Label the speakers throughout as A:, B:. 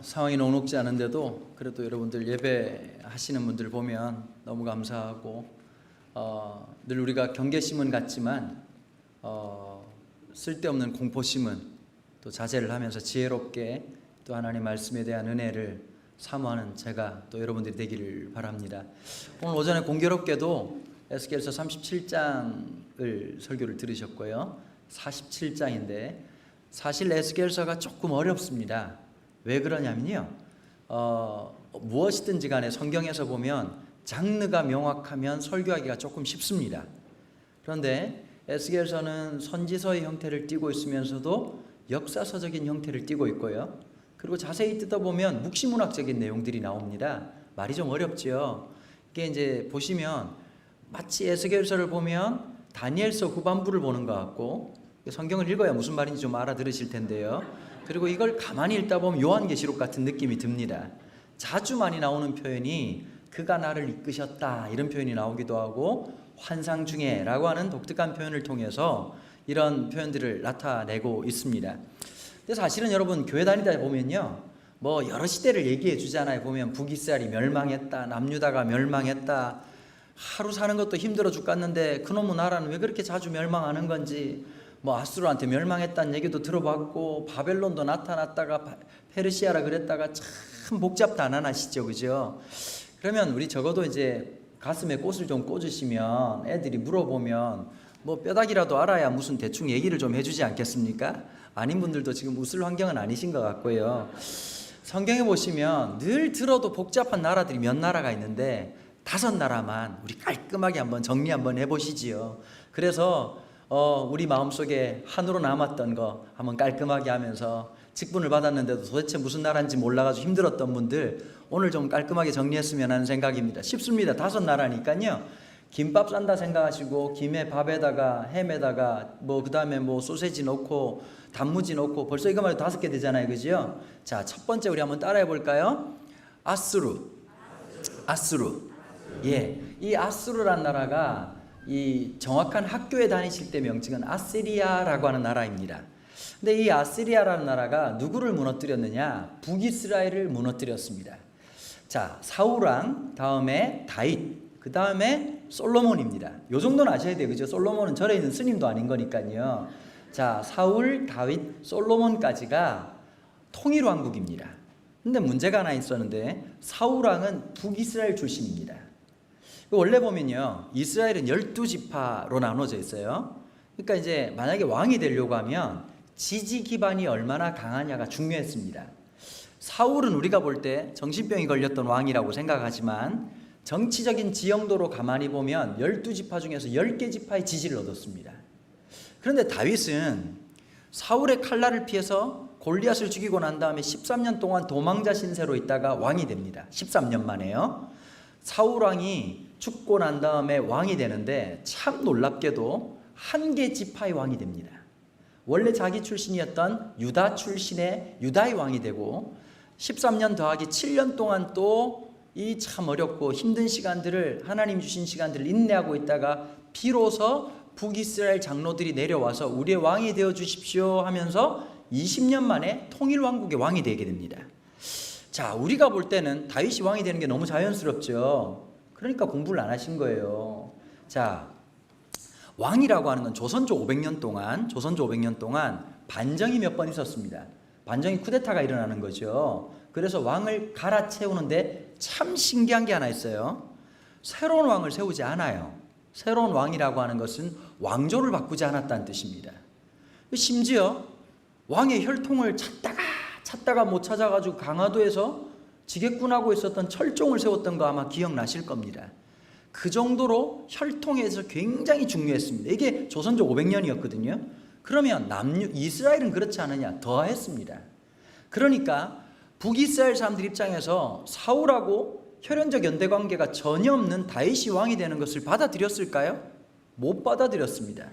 A: 상황이 녹록지 않은데도 그래도 여러분들 예배하시는 분들 보면 너무 감사하고 늘 우리가 경계심은 같지만 쓸데없는 공포심은 또 자제를 하면서 지혜롭게 또 하나님 말씀에 대한 은혜를 사모하는 제가 또 여러분들이 되기를 바랍니다. 오늘 오전에 공교롭게도 에스겔서 37장을 설교를 들으셨고요. 47장인데 사실 에스겔서가 조금 어렵습니다. 왜 그러냐면요, 무엇이든지 간에 성경에서 보면 장르가 명확하면 설교하기가 조금 쉽습니다. 그런데 에스겔서는 선지서의 형태를 띠고 있으면서도 역사서적인 형태를 띠고 있고요. 그리고 자세히 뜯어보면 묵시문학적인 내용들이 나옵니다. 말이 좀 어렵죠. 이게 이제 보시면 마치 에스겔서를 보면 다니엘서 후반부를 보는 것 같고, 성경을 읽어야 무슨 말인지 좀 알아들으실 텐데요. 그리고 이걸 가만히 읽다 보면 요한계시록 같은 느낌이 듭니다. 자주 많이 나오는 표현이 그가 나를 이끄셨다 이런 표현이 나오기도 하고, 환상 중에 라고 하는 독특한 표현을 통해서 이런 표현들을 나타내고 있습니다. 근데 사실은 여러분 교회 다니다 보면요, 뭐 여러 시대를 얘기해 주잖아요. 보면 북이스라엘이 멸망했다, 남유다가 멸망했다, 하루 사는 것도 힘들어 죽겠는데 그놈의 나라는 왜 그렇게 자주 멸망하는 건지, 뭐 아수르한테 멸망했다는 얘기도 들어봤고, 바벨론도 나타났다가 페르시아라 그랬다가 참 복잡다난하시죠, 그죠? 그러면 우리 적어도 이제 가슴에 꽃을 좀 꽂으시면 애들이 물어보면 뭐 뼈다귀라도 알아야 무슨 대충 얘기를 좀 해주지 않겠습니까? 아닌 분들도 지금 웃을 환경은 아니신 것 같고요. 성경에 보시면 늘 들어도 복잡한 나라들이 몇 나라가 있는데 5나라만 우리 깔끔하게 한번 정리 한번 해보시지요. 그래서 우리 마음속에 한으로 남았던 거 한번 깔끔하게 하면서, 직분을 받았는데도 도대체 무슨 나라인지 몰라가지고 힘들었던 분들 오늘 좀 깔끔하게 정리했으면 하는 생각입니다. 쉽습니다. 5나라니까요. 김밥 싼다 생각하시고 김에 밥에다가 햄에다가 뭐 그 다음에 뭐 소세지 넣고 단무지 넣고 벌써 이거만 해도 5개 되잖아요, 그죠? 자, 첫 번째 우리 한번 따라해 볼까요? 아수르. 예, 이 아수르란 나라가 이 정확한 학교에 다니실 때 명칭은 아시리아라고 하는 나라입니다. 근데 이 아시리아라는 나라가 누구를 무너뜨렸느냐? 북이스라엘을 무너뜨렸습니다. 자, 사울왕, 다음에 다윗, 그 다음에 솔로몬입니다. 요 정도는 아셔야 돼요, 그죠? 솔로몬은 절에 있는 스님도 아닌 거니까요. 자, 사울, 다윗, 솔로몬까지가 통일왕국입니다. 근데 문제가 하나 있었는데, 사울왕은 북이스라엘 출신입니다. 원래 보면요, 이스라엘은 12지파로 나눠져 있어요. 그러니까 이제 만약에 왕이 되려고 하면 지지 기반이 얼마나 강하냐가 중요했습니다. 사울은 우리가 볼 때 정신병이 걸렸던 왕이라고 생각하지만 정치적인 지형도로 가만히 보면 12지파 중에서 10개 지파의 지지를 얻었습니다. 그런데 다윗은 사울의 칼날을 피해서 골리앗을 죽이고 난 다음에 13년 동안 도망자 신세로 있다가 왕이 됩니다. 13년 만에요. 사울 왕이 죽고 난 다음에 왕이 되는데 참 놀랍게도 한 개 지파의 왕이 됩니다. 원래 자기 출신이었던 유다 출신의 유다의 왕이 되고, 13년 더하기 7년 동안 또 이 참 어렵고 힘든 시간들을, 하나님 주신 시간들을 인내하고 있다가 비로소 북이스라엘 장로들이 내려와서 우리의 왕이 되어 주십시오 하면서 20년 만에 통일왕국의 왕이 되게 됩니다. 자, 우리가 볼 때는 다윗이 왕이 되는 게 너무 자연스럽죠. 그러니까 공부를 안 하신 거예요. 자, 왕이라고 하는 건 조선조 500년 동안 반정이 몇 번 있었습니다. 반정이 쿠데타가 일어나는 거죠. 그래서 왕을 갈아채우는데 참 신기한 게 하나 있어요. 새로운 왕을 세우지 않아요. 새로운 왕이라고 하는 것은 왕조를 바꾸지 않았다는 뜻입니다. 심지어 왕의 혈통을 찾다가 못 찾아가지고 강화도에서 지객군하고 있었던 철종을 세웠던 거 아마 기억나실 겁니다. 그 정도로 혈통에서 굉장히 중요했습니다. 이게 조선조 500년이었거든요. 그러면 이스라엘은 그렇지 않느냐? 더했습니다. 그러니까 북이스라엘 사람들 입장에서 사울하고 혈연적 연대관계가 전혀 없는 다윗이 왕이 되는 것을 받아들였을까요? 못 받아들였습니다.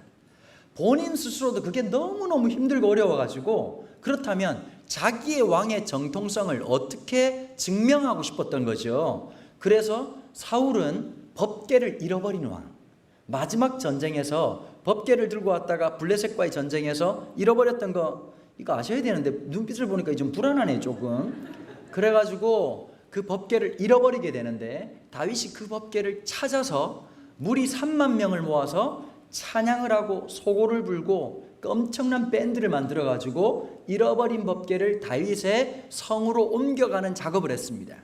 A: 본인 스스로도 그게 너무너무 힘들고 어려워가지고, 그렇다면 자기의 왕의 정통성을 어떻게 증명하고 싶었던 거죠. 그래서 사울은 법궤를 잃어버린 왕, 마지막 전쟁에서 법궤를 들고 왔다가 블레셋과의 전쟁에서 잃어버렸던 거, 이거 아셔야 되는데 눈빛을 보니까 좀 불안하네 조금. 그래가지고 그 법궤를 잃어버리게 되는데 다윗이 그 법궤를 찾아서 무리 3만 명을 모아서 찬양을 하고 소고를 불고 엄청난 밴드를 만들어가지고 잃어버린 법궤를 다윗의 성으로 옮겨가는 작업을 했습니다.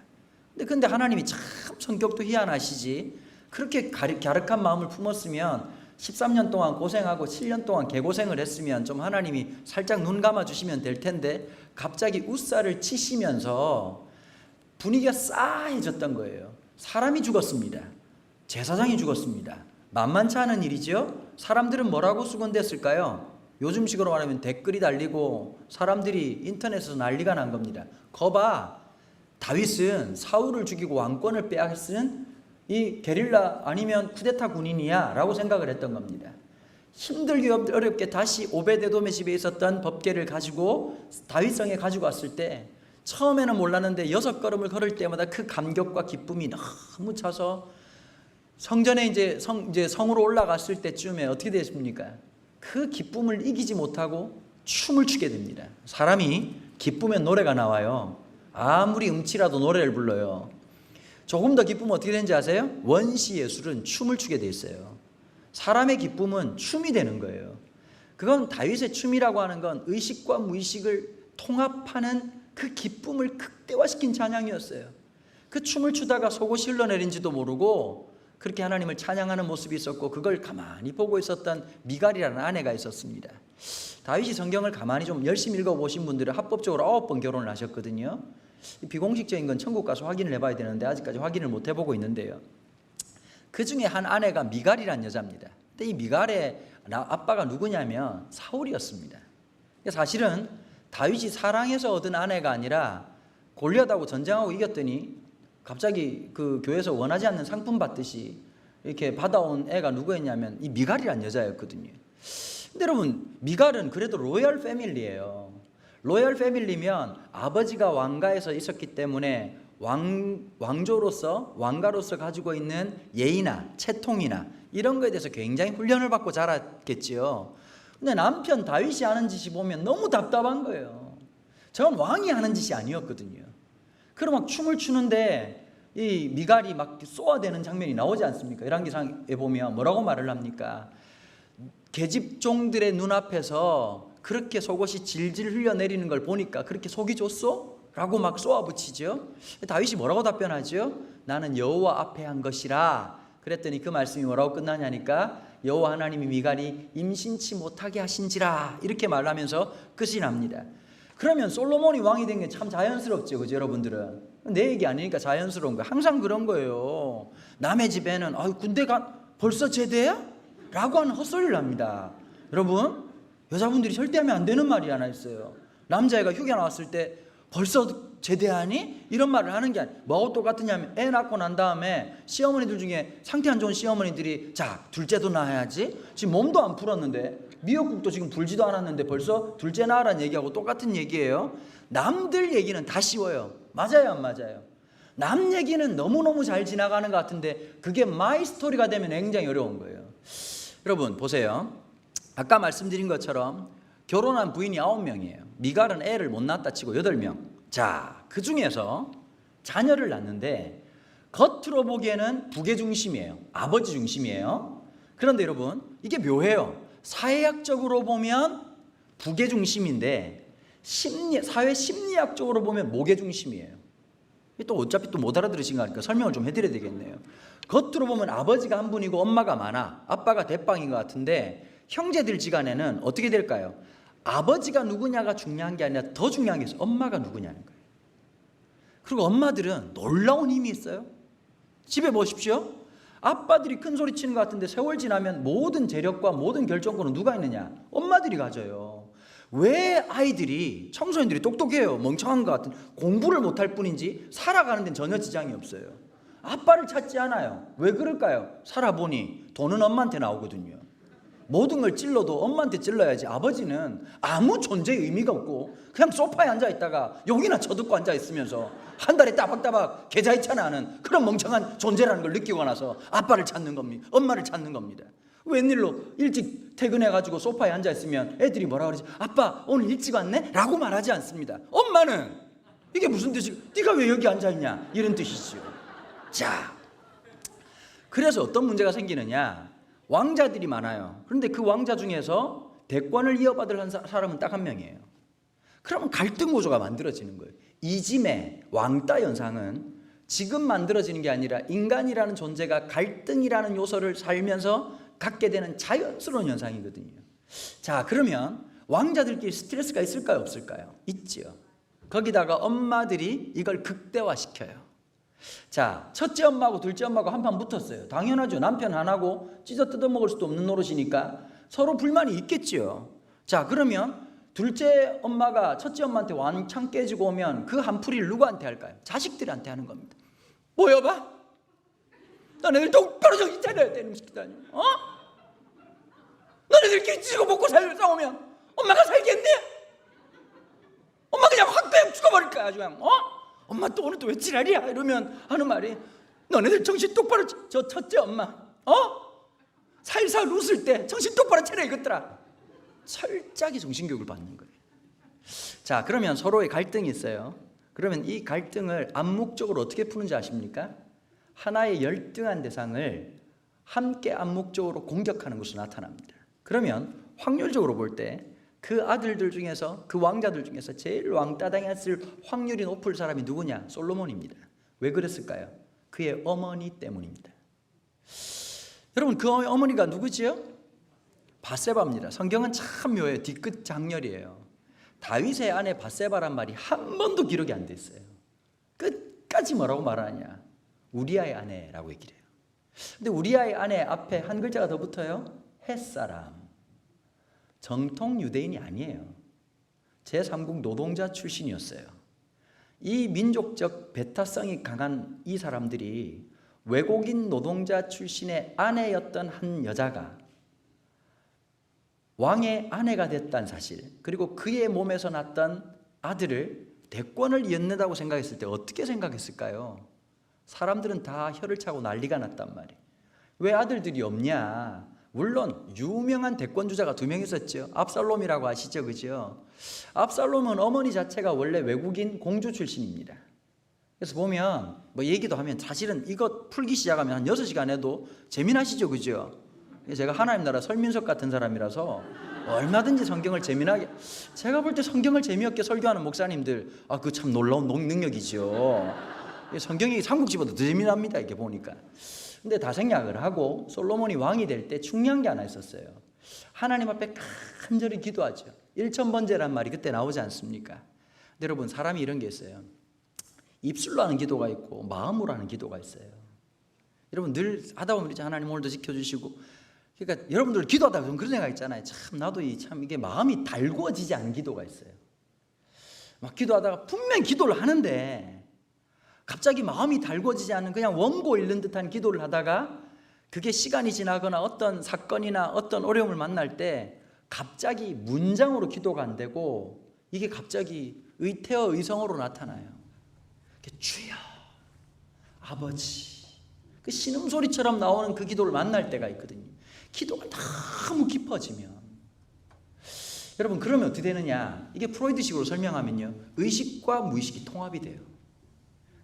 A: 근데 하나님이 참 성격도 희한하시지. 그렇게 갸륵한 마음을 품었으면 13년 동안 고생하고 7년 동안 개고생을 했으면 좀 하나님이 살짝 눈 감아주시면 될 텐데 갑자기 웃사를 치시면서 분위기가 싸해졌던 거예요. 사람이 죽었습니다. 제사장이 죽었습니다. 만만치 않은 일이죠. 사람들은 뭐라고 수군댔을까요? 요즘식으로 말하면 댓글이 달리고 사람들이 인터넷에서 난리가 난 겁니다. 거봐, 다윗은 사울을 죽이고 왕권을 빼앗은 이 게릴라 아니면 쿠데타 군인이야 라고 생각을 했던 겁니다. 힘들게 어렵게 다시 오베데돔의 집에 있었던 법궤를 가지고 다윗성에 가지고 왔을 때 처음에는 몰랐는데 6걸음을 걸을 때마다 그 감격과 기쁨이 너무 차서 성전에 이제 성으로 올라갔을 때쯤에 어떻게 됐습니까? 그 기쁨을 이기지 못하고 춤을 추게 됩니다. 사람이 기쁘면 노래가 나와요. 아무리 음치라도 노래를 불러요. 조금 더 기쁘면 어떻게 되는지 아세요? 원시 예술은 춤을 추게 돼 있어요. 사람의 기쁨은 춤이 되는 거예요. 그건 다윗의 춤이라고 하는 건 의식과 무의식을 통합하는 그 기쁨을 극대화시킨 찬양이었어요. 그 춤을 추다가 속옷이 흘러내린지도 모르고 그렇게 하나님을 찬양하는 모습이 있었고 그걸 가만히 보고 있었던 미갈이라는 아내가 있었습니다. 다윗이 성경을 가만히 좀 열심히 읽어보신 분들은 합법적으로 9번 결혼을 하셨거든요. 비공식적인 건 천국 가서 확인을 해봐야 되는데 아직까지 확인을 못 해보고 있는데요. 그 중에 한 아내가 미갈이라는 여자입니다. 근데 이 미갈의 아빠가 누구냐면 사울이었습니다. 사실은 다윗이 사랑해서 얻은 아내가 아니라 골리앗하고 전쟁하고 이겼더니 갑자기 그 교회에서 원하지 않는 상품 받듯이 이렇게 받아온 애가 누구였냐면 이 미갈이라는 여자였거든요. 근데 여러분, 미갈은 그래도 로열 패밀리예요. 로열 패밀리면 아버지가 왕가에서 있었기 때문에 왕조로서 왕가로서 가지고 있는 예의나 채통이나 이런 거에 대해서 굉장히 훈련을 받고 자랐겠지요. 근데 남편 다윗이 하는 짓이 보면 너무 답답한 거예요. 저건 왕이 하는 짓이 아니었거든요. 그럼 막 춤을 추는데 이 미갈이 막 쏘아대는 장면이 나오지 않습니까? 열왕기상에 보면 뭐라고 말을 합니까? 계집종들의 눈앞에서 그렇게 속옷이 질질 흘려내리는 걸 보니까 그렇게 속이 좋소? 라고 막 쏘아붙이죠. 다윗이 뭐라고 답변하죠? 나는 여호와 앞에 한 것이라. 그랬더니 그 말씀이 뭐라고 끝나냐니까 여호와 하나님이 미갈이 임신치 못하게 하신지라 이렇게 말하면서 끝이 납니다. 그러면 솔로몬이 왕이 된 게 참 자연스럽죠, 그죠 여러분들은? 내 얘기 아니니까 자연스러운 거예요. 항상 그런 거예요. 남의 집에는 군대가 벌써 제대야? 라고 하는 헛소리를 합니다. 여러분, 여자분들이 절대 하면 안 되는 말이 하나 있어요. 남자애가 휴가 나왔을 때 벌써 제대하니? 이런 말을 하는 게 아니에요. 뭐하고 똑같으냐면 애 낳고 난 다음에 시어머니들 중에 상태 안 좋은 시어머니들이 자, 둘째도 낳아야지. 지금 몸도 안 풀었는데 미역국도 지금 불지도 않았는데 벌써 둘째 낳으라는 얘기하고 똑같은 얘기예요. 남들 얘기는 다 쉬워요. 맞아요, 안 맞아요? 남 얘기는 너무너무 잘 지나가는 것 같은데 그게 마이 스토리가 되면 굉장히 어려운 거예요. 여러분 보세요. 아까 말씀드린 것처럼 결혼한 부인이 9명이에요. 미갈은 애를 못 낳았다 치고 8명. 자, 그 중에서 자녀를 낳는데 겉으로 보기에는 부계 중심이에요. 아버지 중심이에요. 그런데 여러분 이게 묘해요. 사회학적으로 보면 부계 중심인데 사회 심리학적으로 보면 모계 중심이에요. 또 어차피 또 못 알아들으신 거니까 설명을 좀 해드려야 되겠네요. 겉으로 보면 아버지가 한 분이고 엄마가 많아. 아빠가 대빵인 것 같은데 형제들 지간에는 어떻게 될까요? 아버지가 누구냐가 중요한 게 아니라 더 중요한 게 있어요. 엄마가 누구냐는 거예요. 그리고 엄마들은 놀라운 힘이 있어요. 집에 보십시오. 아빠들이 큰 소리 치는 것 같은데 세월 지나면 모든 재력과 모든 결정권은 누가 있느냐? 엄마들이 가져요. 왜 아이들이 청소년들이 똑똑해요. 멍청한 것 같은 공부를 못할 뿐인지 살아가는 데는 전혀 지장이 없어요. 아빠를 찾지 않아요. 왜 그럴까요? 살아보니 돈은 엄마한테 나오거든요. 모든 걸 찔러도 엄마한테 찔러야지. 아버지는 아무 존재의 의미가 없고 그냥 소파에 앉아있다가 욕이나 쳐듣고 앉아있으면서 한 달에 따박따박 계좌이체나 하는 그런 멍청한 존재라는 걸 느끼고 나서 아빠를 찾는 겁니다. 엄마를 찾는 겁니다. 웬일로 일찍 퇴근해가지고 소파에 앉아있으면 애들이 뭐라 그러지? 아빠 오늘 일찍 왔네? 라고 말하지 않습니다. 엄마는 이게 무슨 뜻이? 네가 왜 여기 앉아있냐? 이런 뜻이죠. 자, 그래서 어떤 문제가 생기느냐? 왕자들이 많아요. 그런데 그 왕자 중에서 대권을 이어받을 사람은 딱 한 명이에요. 그러면 갈등 구조가 만들어지는 거예요. 이짐의 왕따 현상은 지금 만들어지는 게 아니라 인간이라는 존재가 갈등이라는 요소를 살면서 갖게 되는 자연스러운 현상이거든요. 자, 그러면 왕자들끼리 스트레스가 있을까요? 없을까요? 있죠. 거기다가 엄마들이 이걸 극대화시켜요. 자, 첫째 엄마하고 둘째 엄마하고 한판 붙었어요. 당연하죠. 남편 하나고 찢어 뜯어먹을 수도 없는 노릇이니까 서로 불만이 있겠지요. 자, 그러면 둘째 엄마가 첫째 엄마한테 완창 깨지고 오면 그 한풀이를 누구한테 할까요? 자식들한테 하는 겁니다. 뭐 여봐? 너네들 똑바로 정신 차려야 되는 시키다니. 너네들끼리 찢고 먹고 싸우면 엄마가 살겠네? 엄마 그냥 확 빼고 죽어버릴 거야 아주 그냥. 엄마 또 오늘 또 왜 지랄이야? 이러면 하는 말이 너네들 정신 똑바로 저 첫째 엄마 살살 웃을 때 정신 똑바로 차려 이것들아. 철저하게 정신교육을 받는 거예요. 자, 그러면 서로의 갈등이 있어요. 그러면 이 갈등을 암묵적으로 어떻게 푸는지 아십니까? 하나의 열등한 대상을 함께 암묵적으로 공격하는 것으로 나타납니다. 그러면 확률적으로 볼 때 그 아들들 중에서 그 왕자들 중에서 제일 왕따당했을 확률이 높을 사람이 누구냐? 솔로몬입니다. 왜 그랬을까요? 그의 어머니 때문입니다. 여러분, 그 어머니가 누구지요? 밧세바입니다. 성경은 참 묘해요. 뒤끝 장렬이에요. 다윗의 아내 밧세바란 말이 한 번도 기록이 안 돼 있어요. 끝까지 뭐라고 말하냐? 우리아의 아내라고 얘기를 해요. 근데 우리아의 아내 앞에 한 글자가 더 붙어요. 햇사람. 정통 유대인이 아니에요. 제3국 노동자 출신이었어요. 이 민족적 배타성이 강한 이 사람들이 외국인 노동자 출신의 아내였던 한 여자가 왕의 아내가 됐다는 사실, 그리고 그의 몸에서 났던 아들을 대권을 이었다고 생각했을 때 어떻게 생각했을까요? 사람들은 다 혀를 차고 난리가 났단 말이에요. 왜 아들들이 없냐? 물론 유명한 대권주자가 2명 있었죠. 압살롬이라고 아시죠? 그죠? 압살롬은 어머니 자체가 원래 외국인 공주 출신입니다. 그래서 보면 뭐 얘기도 하면 사실은 이거 풀기 시작하면 한 6시간 해도 재미나시죠? 그죠? 제가 하나님 나라 설민석 같은 사람이라서 얼마든지 성경을 재미나게, 제가 볼 때 성경을 재미없게 설교하는 목사님들, 그거 참 놀라운 능력이죠. 성경이 삼국지보다 더 재미납니다. 이렇게 보니까. 근데 다 생략을 하고 솔로몬이 왕이 될 때 중요한 게 하나 있었어요. 하나님 앞에 간절히 기도하죠. 1000번제란 말이 그때 나오지 않습니까? 근데 여러분, 사람이 이런 게 있어요. 입술로 하는 기도가 있고 마음으로 하는 기도가 있어요. 여러분 늘 하다 보면 이제 하나님 오늘도 지켜주시고, 그러니까 여러분들 기도하다가 좀 그런 생각 있잖아요. 참 나도 참 이게 마음이 달구어지지 않은 기도가 있어요. 막 기도하다가 분명 기도를 하는데 갑자기 마음이 달궈지지 않는 그냥 원고 읽는 듯한 기도를 하다가 그게 시간이 지나거나 어떤 사건이나 어떤 어려움을 만날 때 갑자기 문장으로 기도가 안 되고 이게 갑자기 의태어 의성어로 나타나요. 주여, 아버지, 그 신음소리처럼 나오는 그 기도를 만날 때가 있거든요. 기도가 너무 깊어지면, 여러분 그러면 어떻게 되느냐? 이게 프로이드식으로 설명하면요, 의식과 무의식이 통합이 돼요.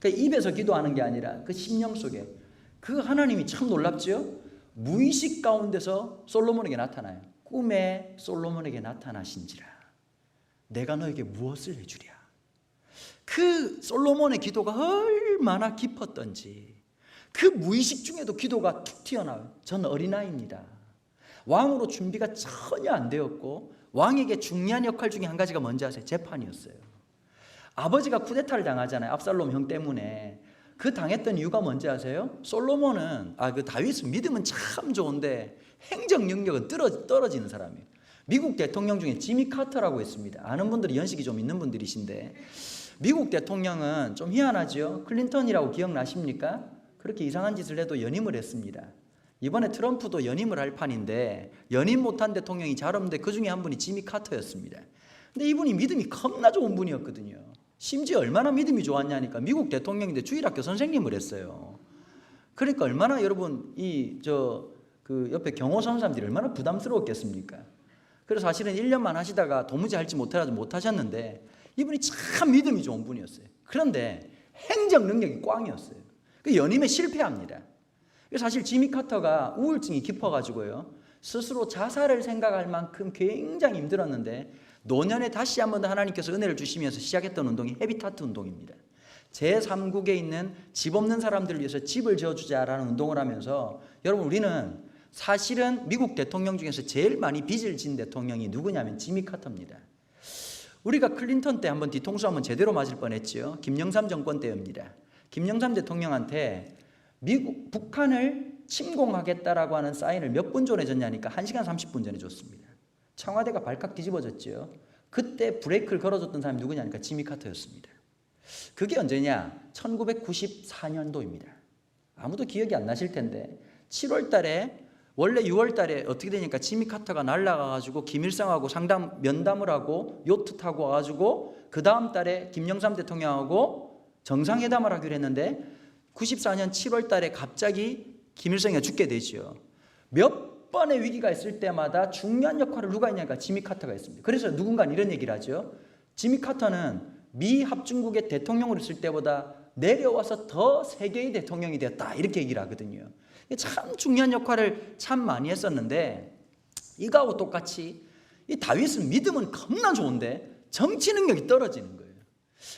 A: 그러니까 입에서 기도하는 게 아니라 그 심령 속에 그 하나님이 참 놀랍죠? 무의식 가운데서 솔로몬에게 나타나요. 꿈에 솔로몬에게 나타나신지라 내가 너에게 무엇을 해주랴. 그 솔로몬의 기도가 얼마나 깊었던지, 그 무의식 중에도 기도가 툭 튀어나와요. 전 어린아이입니다. 왕으로 준비가 전혀 안 되었고 왕에게 중요한 역할 중에 한 가지가 뭔지 아세요? 재판이었어요. 아버지가 쿠데타를 당하잖아요. 압살롬 형 때문에. 그 당했던 이유가 뭔지 아세요? 솔로몬은 그 다윗은 믿음은 참 좋은데 행정 능력은 떨어지는 사람이에요. 미국 대통령 중에 지미 카터라고 있습니다. 아는 분들이 연식이 좀 있는 분들이신데, 미국 대통령은 좀 희한하죠. 클린턴이라고 기억나십니까? 그렇게 이상한 짓을 해도 연임을 했습니다. 이번에 트럼프도 연임을 할 판인데 연임 못한 대통령이 잘 없는데 그 중에 한 분이 지미 카터였습니다. 근데 이분이 믿음이 겁나 좋은 분이었거든요. 심지어 얼마나 믿음이 좋았냐니까 미국 대통령인데 주일학교 선생님을 했어요. 그러니까 얼마나 여러분 그 옆에 경호 서는 사람들이 얼마나 부담스러웠겠습니까? 그래서 사실은 1년만 하시다가 도무지 할지 못해가지고 못하셨는데 이분이 참 믿음이 좋은 분이었어요. 그런데 행정 능력이 꽝이었어요. 그 연임에 실패합니다. 사실 지미 카터가 우울증이 깊어가지고요, 스스로 자살을 생각할 만큼 굉장히 힘들었는데 노년에 다시 한 번 더 하나님께서 은혜를 주시면서 시작했던 운동이 헤비타트 운동입니다. 제3국에 있는 집 없는 사람들을 위해서 집을 지어주자라는 운동을 하면서, 여러분 우리는 사실은 미국 대통령 중에서 제일 많이 빚을 진 대통령이 누구냐면 지미 카터입니다. 우리가 클린턴 때 한번 뒤통수 한번 제대로 맞을 뻔했죠. 김영삼 정권 때입니다. 김영삼 대통령한테 북한을 침공하겠다라고 하는 사인을 몇 분 전에 줬냐니까 1시간 30분 전에 줬습니다. 청와대가 발칵 뒤집어졌죠. 그때 브레이크를 걸어줬던 사람이 누구냐니까 지미 카터였습니다. 그게 언제냐? 1994년도입니다. 아무도 기억이 안 나실 텐데 7월 달에, 원래 6월 달에 어떻게 되니까 지미 카터가 날아가가지고 김일성하고 상담 면담을 하고 요트 타고 와가지고 그 다음 달에 김영삼 대통령하고 정상회담을 하기로 했는데 94년 7월 달에 갑자기 김일성이 죽게 되죠. 몇 번의 위기가 있을 때마다 중요한 역할을 누가 했냐니까 지미 카터가 했습니다. 그래서 누군가는 이런 얘기를 하죠. 지미 카터는 미 합중국의 대통령으로 있을 때보다 내려와서 더 세계의 대통령이 되었다, 이렇게 얘기를 하거든요. 참 중요한 역할을 참 많이 했었는데, 이거하고 똑같이 이 다윗은 믿음은 겁나 좋은데 정치 능력이 떨어지는 거예요.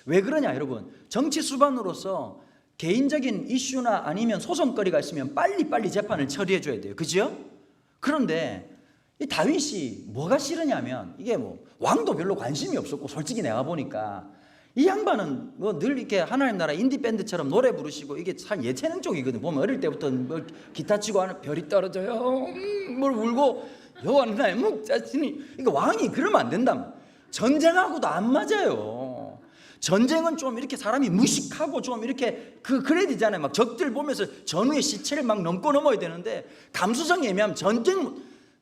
A: 왜 그러냐 여러분, 정치 수반으로서 개인적인 이슈나 아니면 소송거리가 있으면 빨리빨리 재판을 처리해 줘야 돼요. 그죠? 그런데 이 다윗이 뭐가 싫으냐면, 이게 뭐 왕도 별로 관심이 없었고, 솔직히 내가 보니까 이 양반은 뭐 늘 이렇게 하나님 나라 인디밴드처럼 노래 부르시고, 이게 참 예체능 쪽이거든. 보면 어릴 때부터 뭐 기타 치고 하는, 별이 떨어져요 뭘 울고 여호와는 나의 목자시니, 이거 왕이 그러면 안 된다. 전쟁하고도 안 맞아요. 전쟁은 좀 이렇게 사람이 무식하고 좀 이렇게 그래야 되잖아요. 막 적들 보면서 전후의 시체를 막 넘고 넘어야 되는데, 감수성이 애매하면 전쟁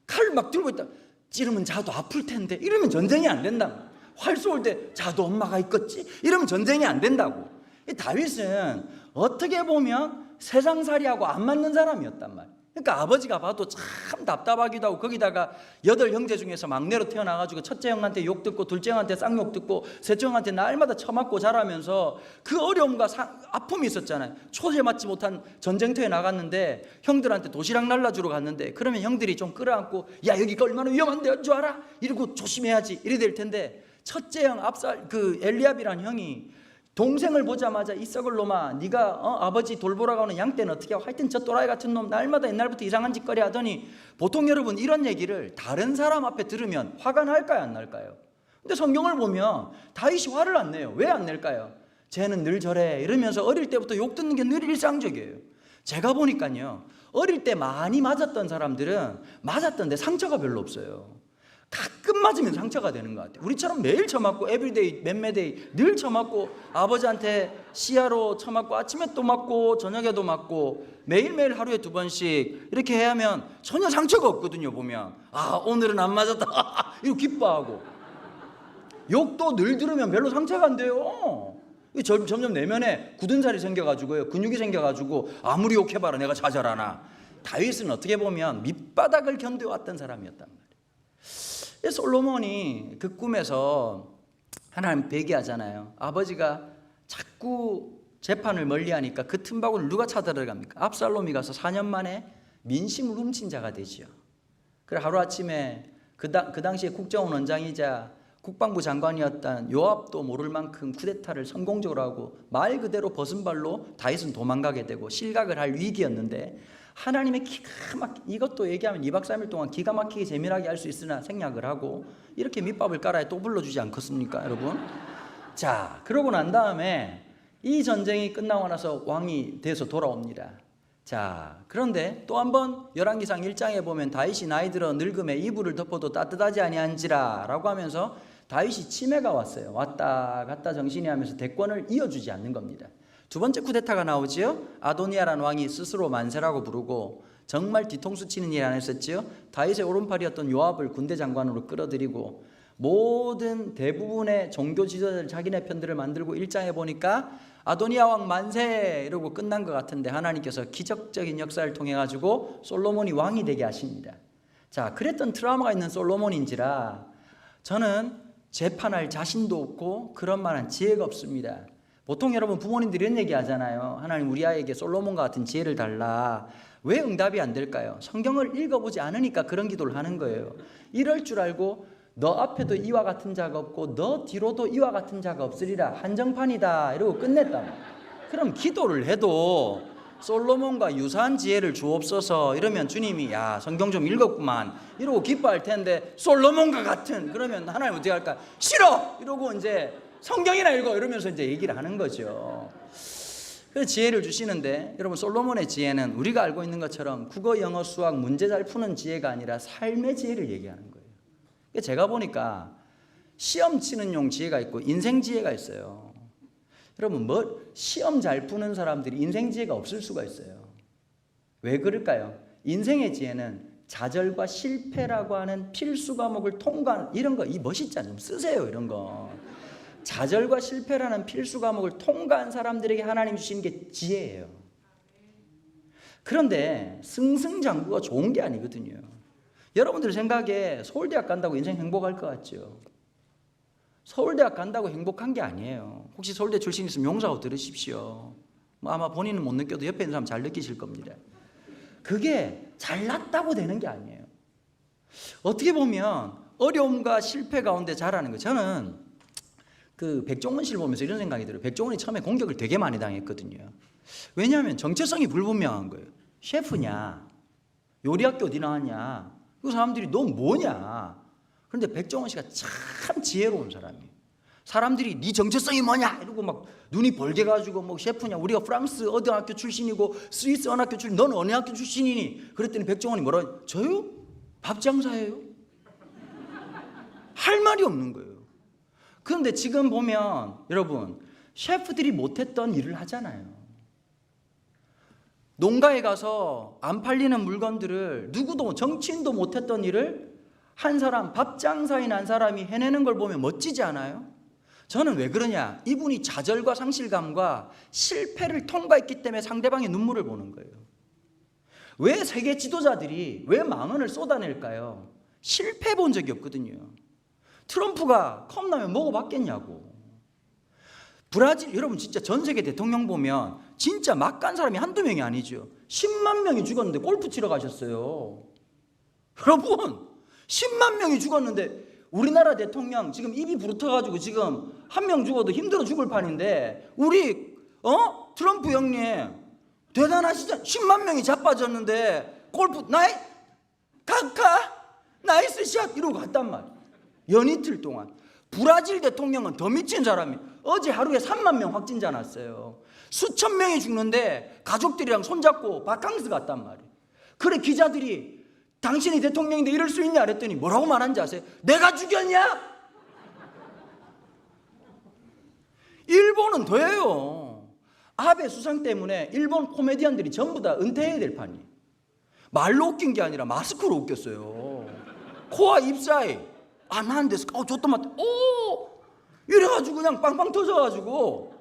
A: 칼 막 들고 있다 찌르면 자도 아플 텐데 이러면 전쟁이 안 된다. 활 쏘을 때 자도 엄마가 있겠지 이러면 전쟁이 안 된다고. 이 다윗은 어떻게 보면 세상살이하고 안 맞는 사람이었단 말이에요. 그러니까 아버지가 봐도 참 답답하기도 하고, 거기다가 8형제 중에서 막내로 태어나가지고 첫째 형한테 욕 듣고 둘째 형한테 쌍욕 듣고 셋째 형한테 날마다 처맞고 자라면서 그 어려움과 아픔이 있었잖아요. 초제 맞지 못한 전쟁터에 나갔는데 형들한테 도시락 날라주러 갔는데, 그러면 형들이 좀 끌어안고 야 여기가 얼마나 위험한데 줄 알아? 이러고 조심해야지 이래 될 텐데, 첫째 형 압살 그 엘리압이라는 형이 동생을 보자마자 이 썩을 놈아, 네가 아버지 돌보라고 하는 양 떼는 어떻게 하고, 하여튼 저 또라이 같은 놈 날마다 옛날부터 이상한 짓거리 하더니, 보통 여러분 이런 얘기를 다른 사람 앞에 들으면 화가 날까요 안 날까요? 근데 성경을 보면 다윗이 화를 안 내요. 왜 안 낼까요? 쟤는 늘 저래 이러면서 어릴 때부터 욕 듣는 게 늘 일상적이에요. 제가 보니까요, 어릴 때 많이 맞았던 사람들은 맞았던데 상처가 별로 없어요. 가끔 맞으면 상처가 되는 것 같아요. 우리처럼 매일 쳐맞고 에브리데이 맴매데이 늘 쳐맞고, 아버지한테 시야로 쳐맞고 아침에 또 맞고 저녁에도 맞고 매일매일 하루에 2번씩 이렇게 해야 하면 전혀 상처가 없거든요. 보면 아 오늘은 안 맞았다 이러고 기뻐하고, 욕도 늘 들으면 별로 상처가 안 돼요. 점점 내면에 굳은 살이 생겨가지고요, 근육이 생겨가지고 아무리 욕해봐라 내가 좌절하나. 다윗은 어떻게 보면 밑바닥을 견뎌왔던 사람이었단 말이에요. 솔로몬이 그 꿈에서 하나님 배기하잖아요. 아버지가 자꾸 재판을 멀리하니까 그 틈바구니를 누가 찾아들어갑니까? 압살롬이 가서 4년 만에 민심을 훔친 자가 되죠. 그래 하루아침에 그 당시에 국정원 원장이자 국방부 장관이었던 요압도 모를 만큼 쿠데타를 성공적으로 하고, 말 그대로 벗은 발로 다윗은 도망가게 되고 실각을 할 위기였는데, 하나님의 기가 막히게, 이것도 얘기하면 2박 3일 동안 기가 막히게 재미나게 할 수 있으나 생략을 하고, 이렇게 밑밥을 깔아야 또 불러주지 않겠습니까 여러분? 자, 그러고 난 다음에 이 전쟁이 끝나고 나서 왕이 돼서 돌아옵니다. 자, 그런데 또 한번 열왕기상 1장에 보면 다윗이 나이 들어 늙음에 이불을 덮어도 따뜻하지 아니한지라 라고 하면서 다윗이 치매가 왔어요. 왔다 갔다 정신이 하면서 대권을 이어주지 않는 겁니다. 두 번째 쿠데타가 나오지요. 아도니아라는 왕이 스스로 만세라고 부르고 정말 뒤통수 치는 일 안 했었지요. 다윗의 오른팔이었던 요압을 군대 장관으로 끌어들이고 모든 대부분의 종교 지도자들 자기네 편들을 만들고 1장에 보니까 아도니아 왕 만세 이러고 끝난 것 같은데 하나님께서 기적적인 역사를 통해 가지고 솔로몬이 왕이 되게 하십니다. 자, 그랬던 트라우마가 있는 솔로몬인지라 저는 재판할 자신도 없고 그런 만한 지혜가 없습니다. 보통 여러분 부모님들이 이런 얘기 하잖아요. 하나님 우리 아이에게 솔로몬과 같은 지혜를 달라. 왜 응답이 안 될까요? 성경을 읽어보지 않으니까 그런 기도를 하는 거예요. 이럴 줄 알고 너 앞에도 이와 같은 자가 없고 너 뒤로도 이와 같은 자가 없으리라. 한정판이다 이러고 끝냈다. 그럼 기도를 해도 솔로몬과 유사한 지혜를 주옵소서 이러면 주님이 야 성경 좀 읽었구만 이러고 기뻐할 텐데 솔로몬과 같은 그러면 하나님 어떻게 할까? 싫어! 이러고 이제 성경이나 읽어 이러면서 이제 얘기를 하는 거죠. 그 지혜를 주시는데 여러분 솔로몬의 지혜는 우리가 알고 있는 것처럼 국어, 영어, 수학 문제 잘 푸는 지혜가 아니라 삶의 지혜를 얘기하는 거예요. 제가 보니까 시험 치는 용 지혜가 있고 인생 지혜가 있어요. 여러분 시험 잘 푸는 사람들이 인생 지혜가 없을 수가 있어요. 왜 그럴까요? 인생의 지혜는 좌절과 실패라고 하는 필수 과목을 통과하는 이런 거 이 멋있잖아요. 좀 쓰세요 이런 거. 좌절과 실패라는 필수 과목을 통과한 사람들에게 하나님 주시는 게 지혜예요. 그런데 승승장구가 좋은 게 아니거든요. 여러분들 생각에 서울대학 간다고 인생 행복할 것 같죠? 서울대학 간다고 행복한 게 아니에요. 혹시 서울대 출신 있으면 용서하고 들으십시오. 아마 본인은 못 느껴도 옆에 있는 사람 잘 느끼실 겁니다. 그게 잘났다고 되는 게 아니에요. 어떻게 보면 어려움과 실패 가운데 자라는 거. 저는 그 백종원 씨를 보면서 이런 생각이 들어요. 백종원이 처음에 공격을 되게 많이 당했거든요. 왜냐하면 정체성이 불분명한 거예요. 셰프냐? 요리학교 어디 나왔냐? 그 사람들이 너 뭐냐? 그런데 백종원 씨가 참 지혜로운 사람이에요. 사람들이 네 정체성이 뭐냐? 이러고 막 눈이 벌게가지고 뭐 셰프냐? 우리가 프랑스 어디 학교 출신이고 스위스 어느 학교 출신, 넌 어느 학교 출신이니? 그랬더니 백종원이 뭐라? 저요? 밥 장사예요? 할 말이 없는 거예요. 그런데 지금 보면 여러분 셰프들이 못했던 일을 하잖아요. 농가에 가서 안 팔리는 물건들을 누구도 정치인도 못했던 일을 한 사람 밥 장사인 한 사람이 해내는 걸 보면 멋지지 않아요? 저는 왜 그러냐? 이분이 좌절과 상실감과 실패를 통과했기 때문에 상대방의 눈물을 보는 거예요. 왜 세계 지도자들이 왜 망언을 쏟아낼까요? 실패 본 적이 없거든요. 트럼프가 컵라면 먹어봤겠냐고. 브라질 여러분 진짜 전 세계 대통령 보면 진짜 막 간 사람이 한두 명이 아니죠. 10만 명이 죽었는데 골프 치러 가셨어요. 여러분 10만 명이 죽었는데 우리나라 대통령 지금 입이 부르터가지고 지금 한 명 죽어도 힘들어 죽을 판인데 우리 트럼프 형님 대단하시죠? 10만 명이 자빠졌는데 골프 나이스 샷 이러고 갔단 말이에요. 연이틀 동안. 브라질 대통령은 더 미친 사람이 어제 하루에 3만 명 확진자 났어요. 수천 명이 죽는데 가족들이랑 손잡고 바캉스 갔단 말이에요. 그래 기자들이 당신이 대통령인데 이럴 수 있냐 그랬더니 뭐라고 말한지 아세요? 내가 죽였냐? 일본은 더해요. 아베 수상 때문에 일본 코미디언들이 전부 다 은퇴해야 될 판이에요. 말로 웃긴 게 아니라 마스크로 웃겼어요. 코와 입 사이 안 됐어. 좋다 맞다. 이래가지고 그냥 빵빵 터져가지고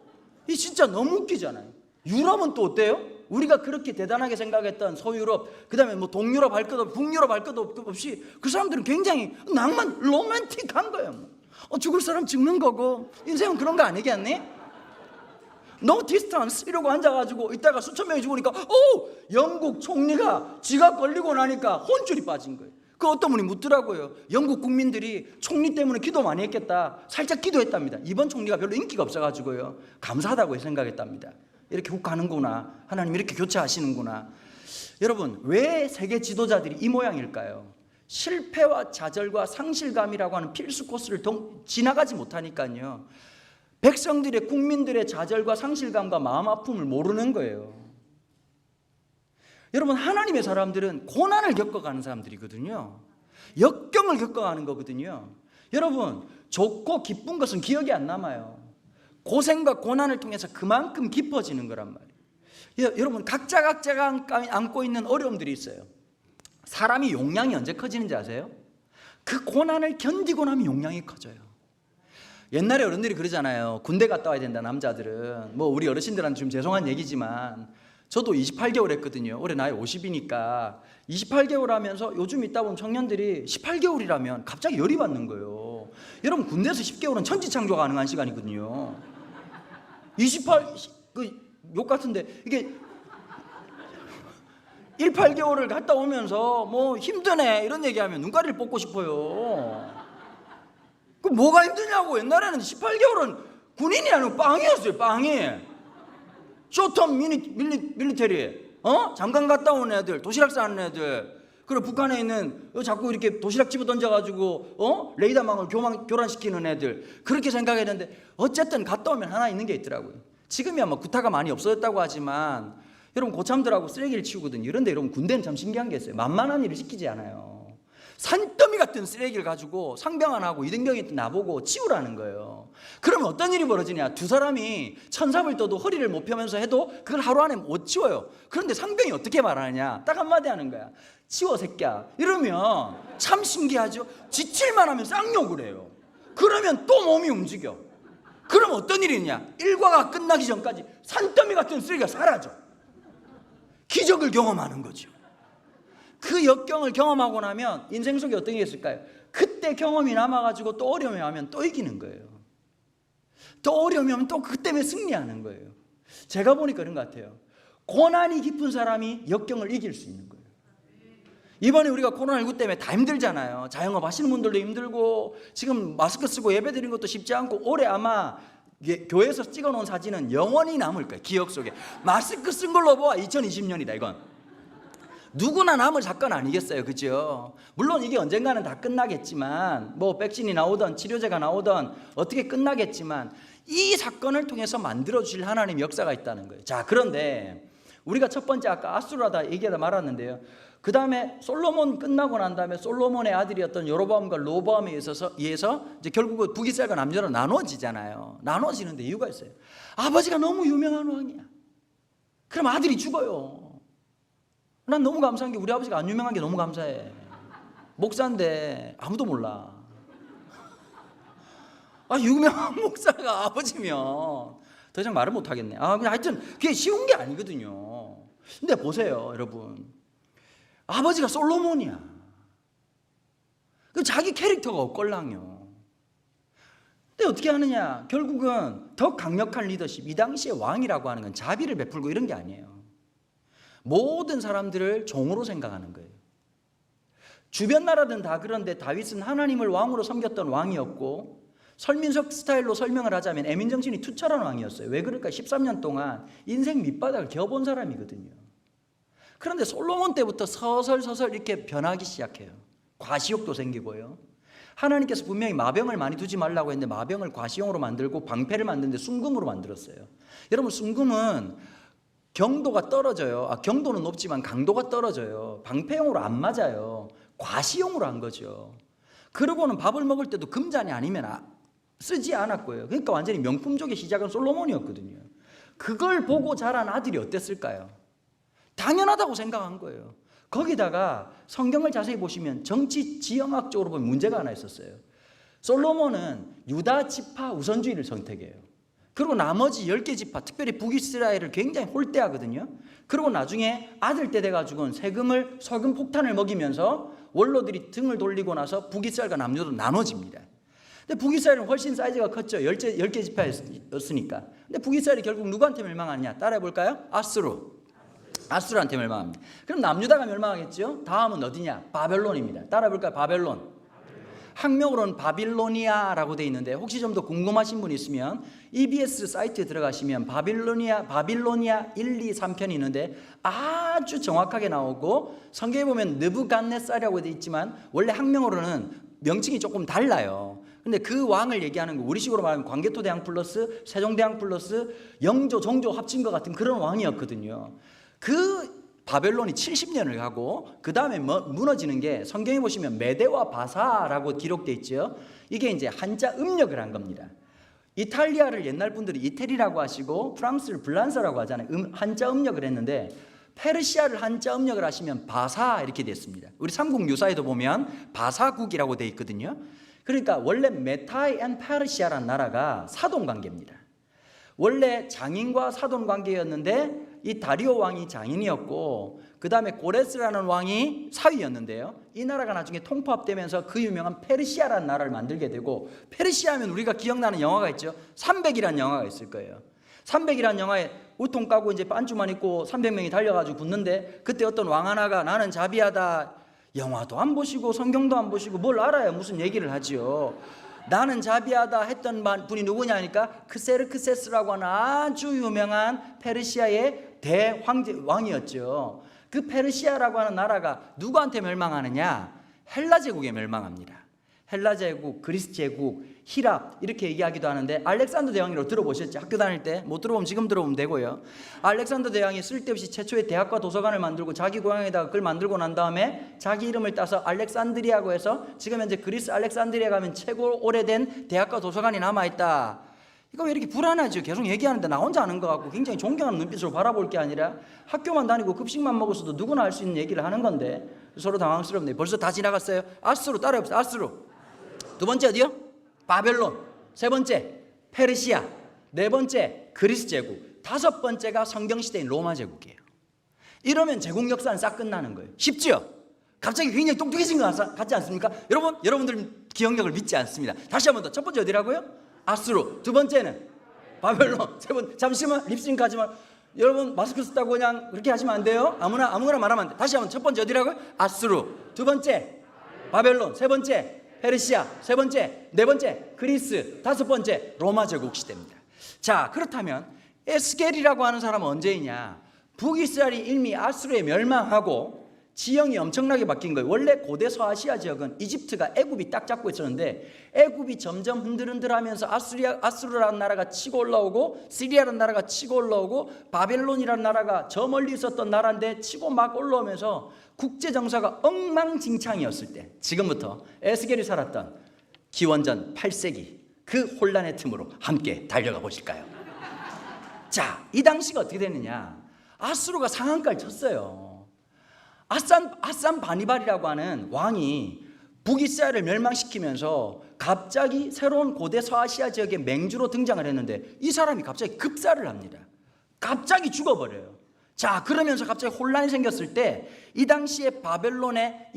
A: 이 진짜 너무 웃기잖아요. 유럽은 또 어때요? 우리가 그렇게 대단하게 생각했던 서유럽, 그 다음에 뭐 동유럽 할 것 없이 북유럽 할 것 없이 그 사람들은 굉장히 낭만, 로맨틱한 거예요. 죽을 사람 죽는 거고 인생은 그런 거 아니겠니? No distance 이러고 앉아가지고 이따가 수천 명이 죽으니까 영국 총리가 지가 걸리고 나니까 혼쭐이 빠진 거예요. 그 어떤 분이 묻더라고요. 영국 국민들이 총리 때문에 기도 많이 했겠다. 살짝 기도했답니다. 이번 총리가 별로 인기가 없어가지고요. 감사하다고 생각했답니다. 이렇게 훅 가는구나. 하나님 이렇게 교체하시는구나. 여러분 왜 세계 지도자들이 이 모양일까요? 실패와 좌절과 상실감이라고 하는 필수 코스를 지나가지 못하니까요. 백성들의 국민들의 좌절과 상실감과 마음 아픔을 모르는 거예요. 여러분 하나님의 사람들은 고난을 겪어가는 사람들이거든요. 역경을 겪어가는 거거든요. 여러분 좋고 기쁜 것은 기억이 안 남아요. 고생과 고난을 통해서 그만큼 깊어지는 거란 말이에요. 여러분 각자가 안고 있는 어려움들이 있어요. 사람이 용량이 언제 커지는지 아세요? 그 고난을 견디고 나면 용량이 커져요. 옛날에 어른들이 그러잖아요. 군대 갔다 와야 된다, 남자들은. 뭐 우리 어르신들한테 좀 죄송한 얘기지만 저도 28개월 했거든요. 올해 나이 50이니까 28개월 하면서 요즘 있다 보면 청년들이 18개월이라면 갑자기 열이 받는 거예요. 여러분, 군대에서 10개월은 천지창조 가능한 시간이거든요. 28, 욕 같은데 이게 18개월을 갔다 오면서 뭐 힘드네 이런 얘기하면 눈가리를 뽑고 싶어요. 그 뭐가 힘드냐고. 옛날에는 18개월은 군인이 아니고 빵이었어요. 빵이. 쇼텀 밀리터리, 잠깐 갔다 온 애들, 도시락 싸는 애들, 그리고 북한에 있는 자꾸 이렇게 도시락 집어 던져가지고 레이더망을 교란시키는 애들, 그렇게 생각했는데 어쨌든 갔다 오면 하나 있는 게 있더라고요. 지금이야 뭐 구타가 많이 없어졌다고 하지만 여러분, 고참들하고 쓰레기를 치우거든요. 그런데 여러분, 군대는 참 신기한 게 있어요. 만만한 일을 시키지 않아요. 산더미 같은 쓰레기를 가지고 상병안하고 이등병이 나보고 치우라는 거예요. 그러면 어떤 일이 벌어지냐. 두 사람이 천삽을 떠도 허리를 못 펴면서 해도 그걸 하루 안에 못 치워요. 그런데 상병이 어떻게 말하느냐. 딱 한마디 하는 거야. 치워 새끼야. 이러면 참 신기하죠. 지칠만 하면 쌍욕을 해요. 그러면 또 몸이 움직여. 그럼 어떤 일이 있냐. 일과가 끝나기 전까지 산더미 같은 쓰레기가 사라져. 기적을 경험하는 거죠. 그 역경을 경험하고 나면 인생 속에 어떤 게 있을까요? 그때 경험이 남아가지고 또 어려움이 하면 또 이기는 거예요. 또 어려움이 하면 또 그 때문에 승리하는 거예요. 제가 보니까 그런 것 같아요. 고난이 깊은 사람이 역경을 이길 수 있는 거예요. 이번에 우리가 코로나19 때문에 다 힘들잖아요. 자영업 하시는 분들도 힘들고, 지금 마스크 쓰고 예배 드리는 것도 쉽지 않고, 올해 아마 교회에서 찍어놓은 사진은 영원히 남을 거예요. 기억 속에. 마스크 쓴 걸로 봐. 2020년이다 이건. 누구나 남을 사건 아니겠어요, 그죠? 물론 이게 언젠가는 다 끝나겠지만, 뭐 백신이 나오든 치료제가 나오든 어떻게 끝나겠지만, 이 사건을 통해서 만들어 주실 하나님의 역사가 있다는 거예요. 자, 그런데 우리가 첫 번째 아까 아수라다 얘기하다 말았는데요. 그 다음에 솔로몬 끝나고 난 다음에 솔로몬의 아들이었던 여로보암과 로보암에 의해서 이제 결국 북이스라엘과 남유다로 나눠지잖아요. 나눠지는데 이유가 있어요. 아버지가 너무 유명한 왕이야. 그럼 아들이 죽어요. 난 너무 감사한 게 우리 아버지가 안 유명한 게 너무 감사해. 목사인데 아무도 몰라. 유명한 목사가 아버지면 더 이상 말을 못 하겠네. 근데 하여튼 그게 쉬운 게 아니거든요. 근데 보세요, 여러분. 아버지가 솔로몬이야. 그럼 자기 캐릭터가 없걸랑요. 근데 어떻게 하느냐? 결국은 더 강력한 리더십, 이 당시의 왕이라고 하는 건 자비를 베풀고 이런 게 아니에요. 모든 사람들을 종으로 생각하는 거예요. 주변 나라든 다 그런데 다윗은 하나님을 왕으로 섬겼던 왕이었고, 설민석 스타일로 설명을 하자면 애민정신이 투철한 왕이었어요. 왜 그럴까? 13년 동안 인생 밑바닥을 겨본 사람이거든요. 그런데 솔로몬 때부터 서설 이렇게 변하기 시작해요. 과시욕도 생기고요. 하나님께서 분명히 마병을 많이 두지 말라고 했는데 마병을 과시용으로 만들고 방패를 만드는데 순금으로 만들었어요. 여러분, 순금은 경도가 떨어져요. 경도는 높지만 강도가 떨어져요. 방패용으로 안 맞아요. 과시용으로 한 거죠. 그러고는 밥을 먹을 때도 금잔이 아니면 쓰지 않았고요. 그러니까 완전히 명품족의 시작은 솔로몬이었거든요. 그걸 보고 자란 아들이 어땠을까요? 당연하다고 생각한 거예요. 거기다가 성경을 자세히 보시면 정치 지형학적으로 보면 문제가 하나 있었어요. 솔로몬은 유다 지파 우선주의를 선택해요. 그리고 나머지 10개 지파, 특별히 북이스라엘을 굉장히 홀대하거든요. 그리고 나중에 아들 때 돼가지고는 소금 폭탄을 먹이면서 원로들이 등을 돌리고 나서 북이스라엘과 남유다로 나눠집니다. 근데 북이스라엘은 훨씬 사이즈가 컸죠. 10개 지파였으니까. 근데 북이스라엘이 결국 누구한테 멸망하냐? 따라해볼까요? 아수르한테 멸망합니다. 그럼 남유다가 멸망하겠죠? 다음은 어디냐? 바벨론입니다. 따라해볼까요? 바벨론. 학명으로는 바빌로니아라고 되어 있는데, 혹시 좀 더 궁금하신 분 있으면 EBS 사이트에 들어가시면 바빌로니아 1, 2, 3편이 있는데 아주 정확하게 나오고, 성경에 보면 느부갓네살이라고 되어 있지만 원래 학명으로는 명칭이 조금 달라요. 근데 그 왕을 얘기하는 거, 우리식으로 말하면 광개토대왕 플러스 세종대왕 플러스 영조, 정조 합친 것 같은 그런 왕이었거든요. 그 바벨론이 70년을 가고 그 다음에 무너지는 게 성경에 보시면 메데와 바사라고 기록되어 있죠. 이게 이제 한자 음력을 한 겁니다. 이탈리아를 옛날 분들이 이태리라고 하시고 프랑스를 불란서라고 하잖아요. 한자 음력을 했는데 페르시아를 한자 음력을 하시면 바사 이렇게 됐습니다. 우리 삼국유사에도 보면 바사국이라고 되어 있거든요. 그러니까 원래 메타이 앤 페르시아라는 나라가 사돈관계입니다. 원래 장인과 사돈관계였는데 이 다리오 왕이 장인이었고 그 다음에 고레스라는 왕이 사위였는데요, 이 나라가 나중에 통합되면서 그 유명한 페르시아라는 나라를 만들게 되고, 페르시아 하면 우리가 기억나는 영화가 있죠. 300이라는 영화가 있을 거예요. 300이라는 영화에 우통 까고 이제 반주만 입고 300명이 달려가지고 붙는데, 그때 어떤 왕 하나가 나는 자비하다, 영화도 안 보시고 성경도 안 보시고 뭘 알아요, 무슨 얘기를 하지요. 나는 자비하다 했던 분이 누구냐 하니까 크세르크세스라고 하는 아주 유명한 페르시아의 왕이었죠. 그 페르시아라고 하는 나라가 누구한테 멸망하느냐? 헬라 제국에 멸망합니다. 헬라 제국, 그리스 제국, 히랍 이렇게 얘기하기도 하는데, 알렉산더 대왕이라고 들어보셨죠? 학교 다닐 때 못 들어보면 지금 들어보면 되고요. 알렉산더 대왕이 쓸데없이 최초의 대학과 도서관을 만들고 자기 고향에다가 그걸 만들고 난 다음에 자기 이름을 따서 알렉산드리아고 해서 지금 현재 그리스 알렉산드리아 가면 최고 오래된 대학과 도서관이 남아있다. 이거 왜 이렇게 불안하죠? 계속 얘기하는데 나 혼자 아는 것 같고 굉장히 존경하는 눈빛으로 바라볼 게 아니라, 학교만 다니고 급식만 먹었어도 누구나 할 수 있는 얘기를 하는 건데 서로 당황스럽네요. 벌써 다 지나갔어요. 아수르 따라해봅시다. 아수르. 두 번째 어디요? 바벨론. 세 번째 페르시아. 네 번째 그리스 제국. 다섯 번째가 성경시대인 로마 제국이에요. 이러면 제국 역사는 싹 끝나는 거예요. 쉽지요? 갑자기 굉장히 똑똑해진 것 같지 않습니까? 여러분들 기억력을 믿지 않습니다. 다시 한 번 더. 첫 번째 어디라고요? 아수르. 두 번째는 바벨론. 세 번째, 잠시만 립싱크 하지 마. 여러분 마스크 썼다고 그냥 그렇게 하시면 안 돼요. 아무거나 말하면 안 돼. 다시 한번. 첫 번째 어디라고요? 아수르. 두 번째 바벨론. 세 번째 페르시아. 세 번째, 네 번째 그리스. 다섯 번째 로마 제국 시대입니다. 자, 그렇다면 에스겔이라고 하는 사람은 언제이냐? 북이스라엘이 이미 아수르에 멸망하고 지형이 엄청나게 바뀐 거예요. 원래 고대 서아시아 지역은 이집트가 애굽이 딱 잡고 있었는데, 애굽이 점점 흔들흔들하면서 아수르라는 나라가 치고 올라오고, 시리아라는 나라가 치고 올라오고, 바벨론이라는 나라가 저 멀리 있었던 나라인데 치고 막 올라오면서 국제 정사가 엉망진창이었을 때, 지금부터 에스겔이 살았던 기원전 8세기 그 혼란의 틈으로 함께 달려가 보실까요? 자, 이 당시가 어떻게 됐느냐? 아수르가 상한가를 쳤어요. 아산 바니발이라고 하는 왕이 북이스라엘을 멸망시키면서 갑자기 새로운 고대 서아시아 지역의 맹주로 등장을 했는데, 이 사람이 갑자기 급사를 합니다. 갑자기 죽어버려요. 자, 그러면서 갑자기 혼란이 생겼을 때 이 당시 바벨론을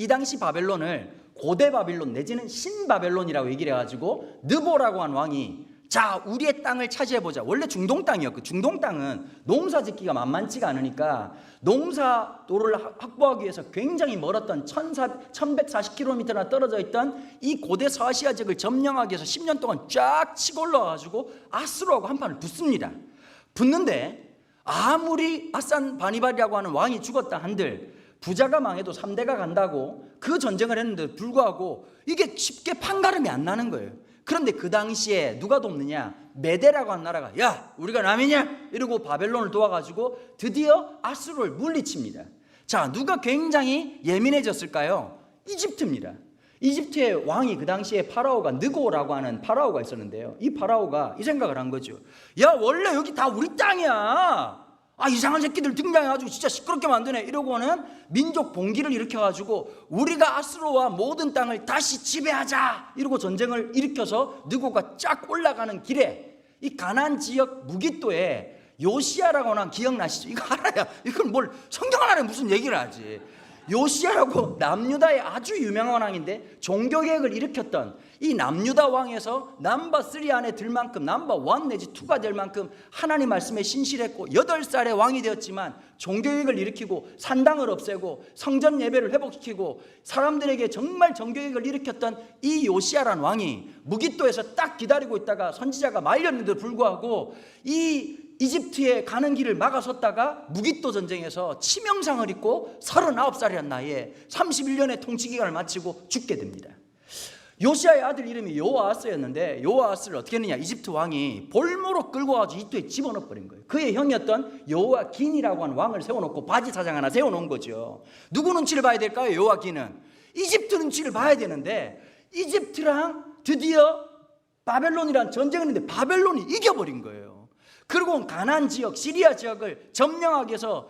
A: 고대 바벨론 내지는 신바벨론이라고 얘기를 해가지고 느보라고 한 왕이, 자, 우리의 땅을 차지해보자. 원래 중동 땅이었고, 중동 땅은 농사 짓기가 만만치가 않으니까 농사도를 확보하기 위해서 굉장히 멀었던 1140km나 떨어져 있던 이 고대 서아시아 지역을 점령하기 위해서 10년 동안 쫙 치고 올라와가지고 아수르하고 한판을 붙습니다. 붙는데 아무리 아산 바니발이라고 하는 왕이 죽었다 한들 부자가 망해도 3대가 간다고 그 전쟁을 했는데도 불구하고 이게 쉽게 판가름이 안 나는 거예요. 그런데 그 당시에 누가 돕느냐? 메데라고 하는 나라가, 야, 우리가 남이냐? 이러고 바벨론을 도와가지고 드디어 아수르를 물리칩니다. 자, 누가 굉장히 예민해졌을까요? 이집트입니다. 이집트의 왕이 그 당시에 파라오가 느고라고 하는 파라오가 있었는데요, 이 파라오가 이 생각을 한 거죠. 야, 원래 여기 다 우리 땅이야. 이상한 새끼들 등장해가지고 진짜 시끄럽게 만드네. 이러고는 민족 봉기를 일으켜가지고 우리가 아수르와 모든 땅을 다시 지배하자 이러고 전쟁을 일으켜서 느고가 쫙 올라가는 길에 이 가나안 지역 무기또에 요시야라고 하는, 기억나시죠? 이거 알아야, 이건 뭘 성경 안에 무슨 얘기를 하지. 요시야라고 남유다의 아주 유명한 왕인데 종교개혁을 일으켰던 이 남유다 왕에서 넘버 3 안에 들 만큼 넘버 1 내지 2가 될 만큼 하나님 말씀에 신실했고 8살에 왕이 되었지만 종교개혁을 일으키고 산당을 없애고 성전 예배를 회복시키고 사람들에게 정말 종교개혁을 일으켰던 이 요시야라는 왕이 무기또에서 딱 기다리고 있다가 선지자가 말렸는데도 불구하고 이 이집트에 가는 길을 막아섰다가 무기또 전쟁에서 치명상을 입고 39살이란 나이에 31년의 통치기간을 마치고 죽게 됩니다. 요시야의 아들 이름이 요아스였는데, 요아스를 어떻게 했느냐? 이집트 왕이 볼모로 끌고 와서 이집트에 집어넣어버린 거예요. 그의 형이었던 요아긴이라고 하는 왕을 세워놓고 바지 사장 하나 세워놓은 거죠. 누구 눈치를 봐야 될까요? 요아긴은 이집트 눈치를 봐야 되는데, 이집트랑 드디어 바벨론이란 전쟁을 했는데 바벨론이 이겨버린 거예요. 그리고 가나안 지역, 시리아 지역을 점령하기 위해서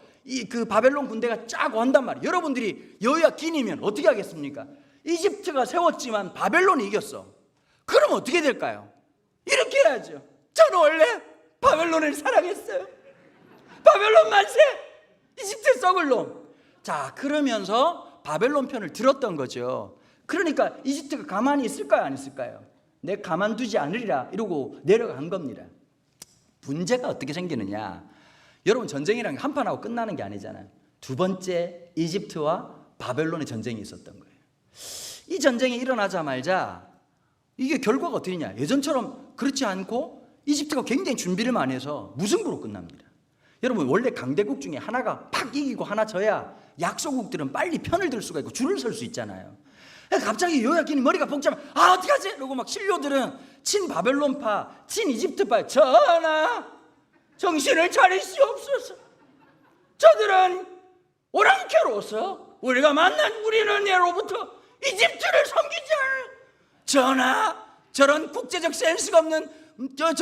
B: 그 바벨론 군대가 쫙 온단 말이에요. 여러분들이 여호야긴이면 어떻게 하겠습니까? 이집트가 세웠지만 바벨론이 이겼어. 그럼 어떻게 될까요? 이렇게 해야죠. 저는 원래 바벨론을 사랑했어요. 바벨론 만세! 이집트 썩을 놈. 자, 그러면서 바벨론 편을 들었던 거죠. 그러니까 이집트가 가만히 있을까요, 안 있을까요? 내 가만두지 않으리라 이러고 내려간 겁니다. 문제가 어떻게 생기느냐, 여러분, 전쟁이란 게 한판하고 끝나는 게 아니잖아요. 두 번째 이집트와 바벨론의 전쟁이 있었던 거예요. 이 전쟁이 일어나자마자 이게 결과가 어떻게 되냐, 예전처럼 그렇지 않고 이집트가 굉장히 준비를 많이 해서 무승부로 끝납니다. 여러분, 원래 강대국 중에 하나가 팍 이기고 하나 져야 약소국들은 빨리 편을 들 수가 있고 줄을 설 수 있잖아요. 갑자기 여호야긴이 머리가 복잡해. 어떡하지? 이러고 막 신료들은 친 바벨론파, 친 이집트파, 전하 정신을 차리시옵소서. 저들은 오랑캐로서 우리가 만난 우리는 예로부터 이집트를 섬기지 않아요. 전하, 저런 국제적 센스가 없는 저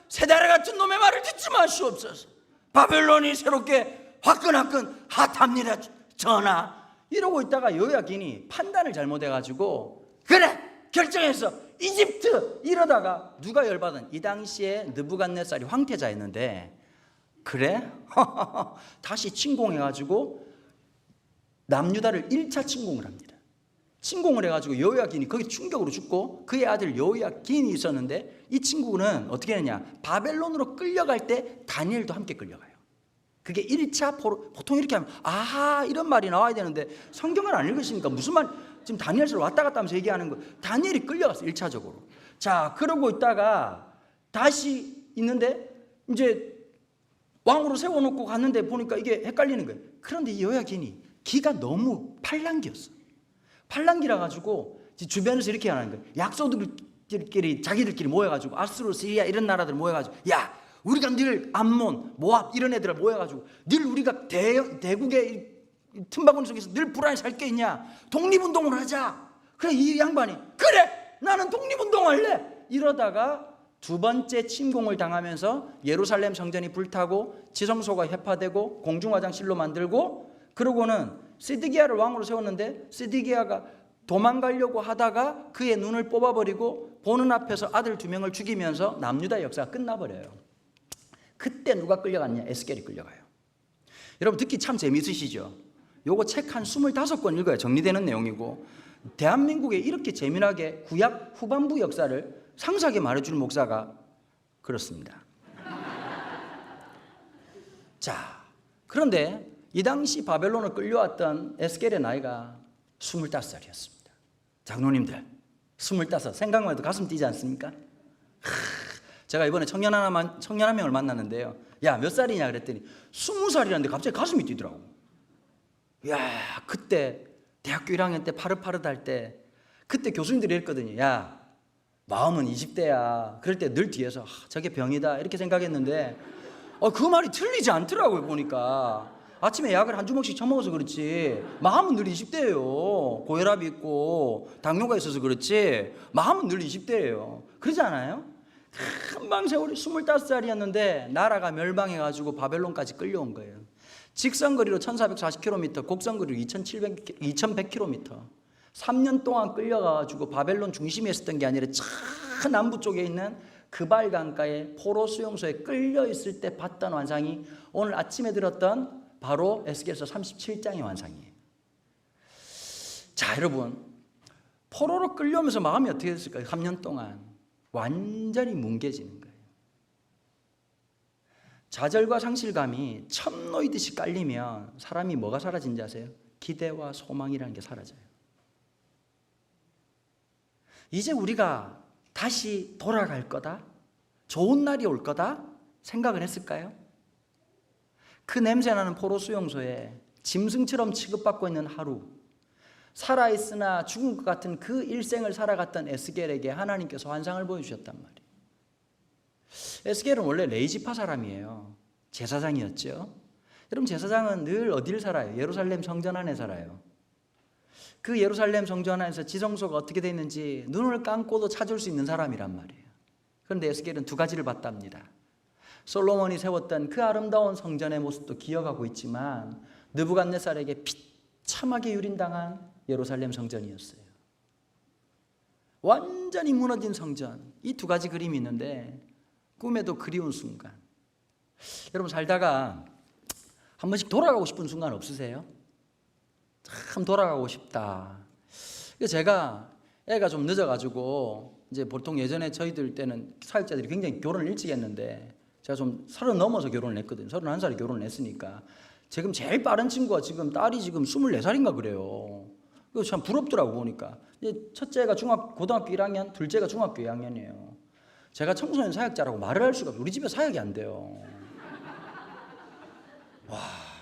B: 세다라 같은 놈의 말을 듣지 마시옵소서. 바벨론이 새롭게 화끈화끈 핫합니다, 전하. 이러고 있다가 여호야긴이 판단을 잘못해가지고 그래 결정했어, 이집트. 이러다가 누가 열받은, 이 당시에 느부갓네살이 황태자였는데, 그래? 다시 침공해가지고 남유다를 1차 침공을 합니다. 침공을 해가지고 여호야긴이 거기 충격으로 죽고, 그의 아들 여호야긴이 있었는데, 이 친구는 어떻게 했냐, 바벨론으로 끌려갈 때 다니엘도 함께 끌려가요. 그게 1차 보통 이렇게 하면 아하 이런 말이 나와야 되는데 성경을 안 읽으시니까 무슨 말, 지금 다니엘서 왔다 갔다 하면서 얘기하는 거, 다니엘이 끌려갔어 1차적으로. 자, 그러고 있다가 다시 있는데 이제 왕으로 세워놓고 갔는데 보니까 이게 헷갈리는 거예요. 그런데 이 여호야긴이 기가 너무 팔랑기였어. 팔랑기라 가지고 주변에서 이렇게 하는 거예요. 약소들끼리 자기들끼리 모여가지고, 아수르, 시리아 이런 나라들 모여가지고, 야, 우리가 늘 암몬, 모압 이런 애들 모여가지고 늘 우리가 대국의 틈바구니 속에서 늘 불안에 살 게 있냐, 독립운동을 하자. 그래, 이 양반이 그래 나는 독립운동할래. 이러다가 두 번째 침공을 당하면서 예루살렘 성전이 불타고 지성소가 회파되고 공중화장실로 만들고, 그러고는 시드기야를 왕으로 세웠는데 시드기야가 도망가려고 하다가 그의 눈을 뽑아버리고 보는 앞에서 아들 2명을 죽이면서 남유다의 역사가 끝나버려요. 그때 누가 끌려갔냐? 에스겔이 끌려가요. 여러분, 듣기 참 재미있으시죠? 요거 책 한 25권 읽어야 정리되는 내용이고, 대한민국에 이렇게 재미나게 구약 후반부 역사를 상세하게 말해주는 목사가 그렇습니다. 자, 그런데 이 당시 바벨론을 끌려왔던 에스겔의 나이가 25살이었습니다. 장로님들, 25 생각만 해도 가슴 뛰지 않습니까? 제가 이번에 청년 한 명을 만났는데요. 야, 몇 살이냐 그랬더니 20살이라는데 갑자기 가슴이 뛰더라고. 야, 그때 대학교 1학년 때 파릇파릇할 때 그때 교수님들이 했거든요. 야, 마음은 20대야. 그럴 때 늘 뒤에서 저게 병이다 이렇게 생각했는데 그 말이 틀리지 않더라고요. 보니까 아침에 약을 한 주먹씩 처먹어서 그렇지 마음은 늘 20대예요. 고혈압이 있고 당뇨가 있어서 그렇지 마음은 늘 20대예요. 그러지 않아요? 금방 세월이 25살이었는데 나라가 멸망해가지고 바벨론까지 끌려온 거예요. 직선거리로 1440km, 곡선거리로 2100km. 3년 동안 끌려가가지고 바벨론 중심에 있었던 게 아니라 저 남부 쪽에 있는 그발 강가에 포로 수용소에 끌려 있을 때 봤던 환상이 오늘 아침에 들었던 바로 에스겔서 37장의 환상이에요. 자, 여러분, 포로로 끌려오면서 마음이 어떻게 됐을까요? 3년 동안 완전히 뭉개지는 거예요. 좌절과 상실감이 첨 놓이듯이 깔리면 사람이 뭐가 사라진지 아세요? 기대와 소망이라는 게 사라져요. 이제 우리가 다시 돌아갈 거다, 좋은 날이 올 거다 생각을 했을까요? 그 냄새나는 포로 수용소에 짐승처럼 취급받고 있는 하루, 살아있으나 죽은 것 같은 그 일생을 살아갔던 에스겔에게 하나님께서 환상을 보여주셨단 말이에요. 에스겔은 원래 레이지파 사람이에요. 제사장이었죠. 여러분, 제사장은 늘 어디를 살아요? 예루살렘 성전 안에 살아요. 그 예루살렘 성전 안에서 지성소가 어떻게 되어 있는지 눈을 감고도 찾을 수 있는 사람이란 말이에요. 그런데 에스겔은 두 가지를 봤답니다.
A: 솔로몬이 세웠던 그 아름다운 성전의 모습도 기억하고 있지만 느부갓네살에게 비참하게 유린당한 예루살렘 성전이었어요. 완전히 무너진 성전. 이 두 가지 그림이 있는데 꿈에도 그리운 순간. 여러분 살다가 한 번씩 돌아가고 싶은 순간 없으세요? 참 돌아가고 싶다. 제가 애가 좀 늦어가지고 이제 보통 예전에 저희들 때는 사역자들이 굉장히 결혼을 일찍 했는데 제가 좀 30 넘어서 결혼을 했거든요. 31살에 결혼을 했으니까 지금 제일 빠른 친구가 지금 딸이 지금 24살인가 그래요. 그거 참 부럽더라고 보니까. 첫째가 고등학교 1학년, 둘째가 중학교 2학년이에요. 제가 청소년 사역자라고 말을 할 수가 없어요. 우리 집에 사역이 안 돼요. 와,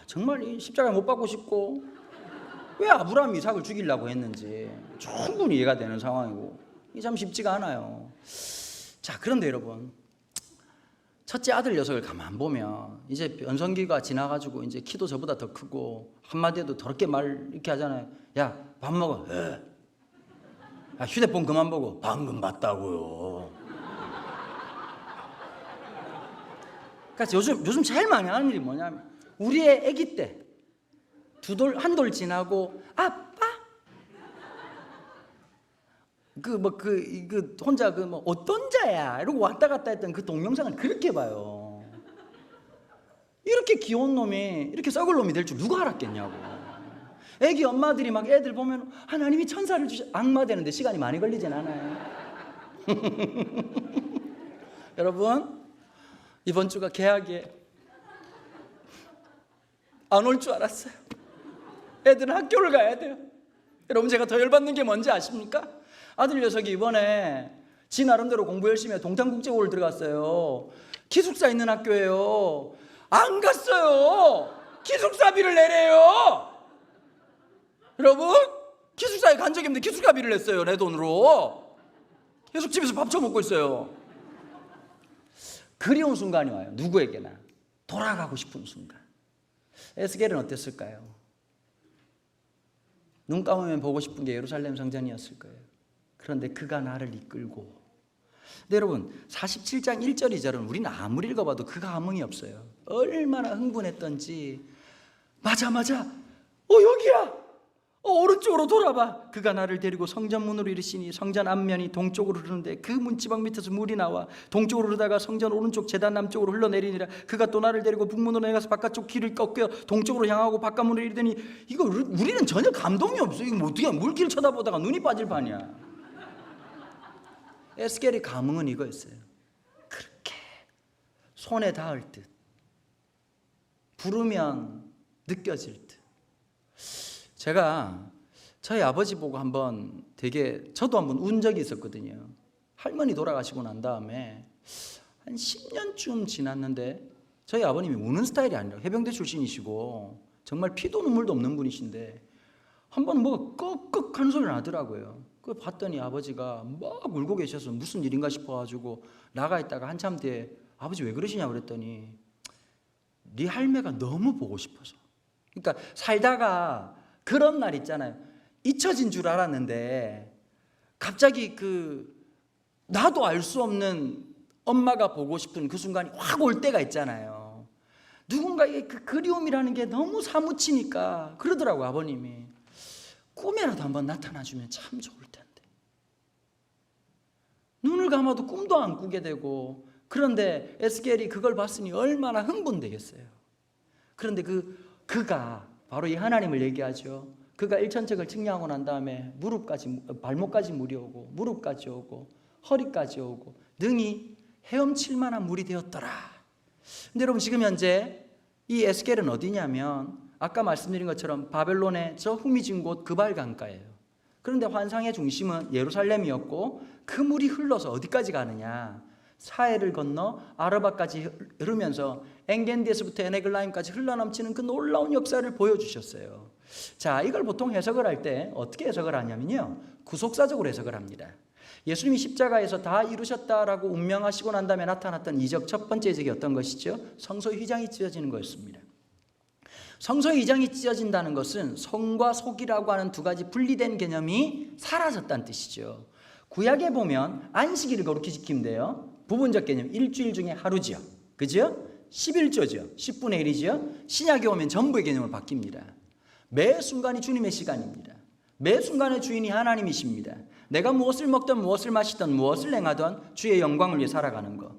A: 정말 이 십자가에 못 박고 싶고 왜 아브라함이 이삭을 죽이려고 했는지 충분히 이해가 되는 상황이고 이게 참 쉽지가 않아요. 자, 그런데 여러분 첫째 아들 녀석을 가만 보면 이제 변성기가 지나가지고 이제 키도 저보다 더 크고 한마디에도 더럽게 말 이렇게 하잖아요. 야, 밥 먹어. 예. 야, 휴대폰 그만 보고. 방금 봤다고요. 그러니까 요즘 제일 많이 하는 일이 뭐냐면 우리의 아기 때 한 돌 지나고 아빠 혼자 어떤 자야 이러고 왔다 갔다 했던 그 동영상을 그렇게 봐요. 이렇게 귀여운 놈이 이렇게 썩을 놈이 될 줄 누가 알았겠냐고. 애기 엄마들이 막 애들 보면 하나님이 천사를 악마 되는데 시간이 많이 걸리진 않아요. 여러분 이번 주가 개학이에요. 안 올 줄 알았어요. 애들은 학교를 가야 돼요. 여러분 제가 더 열받는 게 뭔지 아십니까? 아들 녀석이 이번에 지 나름대로 공부 열심히 해 동탄국제고를 들어갔어요. 기숙사 있는 학교예요. 안 갔어요. 기숙사비를 내래요. 여러분 기숙사에 간 적이 없는데 기숙사비를 냈어요. 내 돈으로. 계속 집에서 밥 처먹고 있어요. 그리운 순간이 와요. 누구에게나 돌아가고 싶은 순간. 에스겔은 어땠을까요? 눈 감으면 보고 싶은 게 예루살렘 성전이었을 거예요. 그런데 그가 나를 이끌고. 근데 여러분 47장 1절 2절은 우리는 아무리 읽어봐도 그 감흥이 없어요. 얼마나 흥분했던지. 맞아 여기야. 오른쪽으로 돌아봐. 그가 나를 데리고 성전문으로 이르시니 성전 앞면이 동쪽으로 흐르는데 그 문지방 밑에서 물이 나와 동쪽으로 흐르다가 성전 오른쪽 제단 남쪽으로 흘러내리니라. 그가 또 나를 데리고 북문으로 내가서 바깥쪽 길을 꺾여 동쪽으로 향하고 바깥문으로 이르더니 이거 우리는 전혀 감동이 없어요. 이거 어떻게 물길 쳐다보다가 눈이 빠질 판이야. 에스겔의 감흥은 이거였어요. 그렇게 손에 닿을 듯 부르면 느껴질 듯. 제가 저희 아버지 보고 저도 한번 운 적이 있었거든요. 할머니 돌아가시고 난 다음에 한 10년쯤 지났는데 저희 아버님이 우는 스타일이 아니라 해병대 출신이시고 정말 피도 눈물도 없는 분이신데 한번 꺽꺽한 소리 나더라고요. 그걸 봤더니 아버지가 막 울고 계셔서 무슨 일인가 싶어가지고 나가 있다가 한참 뒤에 아버지 왜 그러시냐고 그랬더니 네 할매가 너무 보고 싶어서. 그러니까 살다가 그런 날 있잖아요. 잊혀진 줄 알았는데 갑자기 나도 알 수 없는 엄마가 보고 싶은 그 순간이 확 올 때가 있잖아요. 누군가에게 그 그리움이라는 게 너무 사무치니까 그러더라고요. 아버님이 꿈에라도 한번 나타나주면 참 좋을 텐데. 눈을 감아도 꿈도 안 꾸게 되고. 그런데 에스겔이 그걸 봤으니 얼마나 흥분되겠어요. 그런데 그가 바로 이 하나님을 얘기하죠. 그가 일천척을 측량하고 난 다음에 발목까지 물이 오고 무릎까지 오고 허리까지 오고 능히 헤엄칠 만한 물이 되었더라. 근데 여러분 지금 현재 이 에스겔은 어디냐면 아까 말씀드린 것처럼 바벨론의 저 후미진 곳 그발 강가예요. 그런데 환상의 중심은 예루살렘이었고 그 물이 흘러서 어디까지 가느냐? 사해를 건너 아르바까지 흐르면서 엔겐디에서부터 에네글라임까지 흘러넘치는 그 놀라운 역사를 보여주셨어요. 자, 이걸 보통 해석을 할 때 어떻게 해석을 하냐면요, 구속사적으로 해석을 합니다. 예수님이 십자가에서 다 이루셨다라고 운명하시고 난 다음에 나타났던 이적, 첫 번째 이적이 어떤 것이죠? 성소의 휘장이 찢어지는 거였습니다. 성소의 휘장이 찢어진다는 것은 성과 속이라고 하는 두 가지 분리된 개념이 사라졌다는 뜻이죠. 구약에 보면 안식일을 거룩히 지키면 돼요. 부분적 개념, 일주일 중에 하루지요. 그죠? 11조죠. 10분의 1이죠. 신약에 오면 전부의 개념으로 바뀝니다. 매 순간이 주님의 시간입니다. 매 순간의 주인이 하나님이십니다. 내가 무엇을 먹든 무엇을 마시든 무엇을 행하든 주의 영광을 위해 살아가는 것.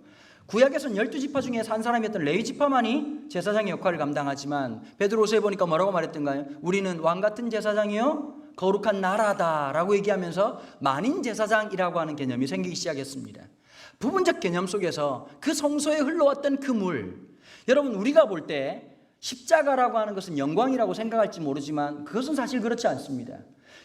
A: 구약에서는 12지파 중에 한 사람이었던 레위지파만이 제사장의 역할을 감당하지만 베드로후서에 보니까 뭐라고 말했던가요? 우리는 왕같은 제사장이요 거룩한 나라다라고 얘기하면서 만인 제사장이라고 하는 개념이 생기기 시작했습니다. 부분적 개념 속에서 그 성소에 흘러왔던 그 물, 여러분 우리가 볼 때 십자가라고 하는 것은 영광이라고 생각할지 모르지만 그것은 사실 그렇지 않습니다.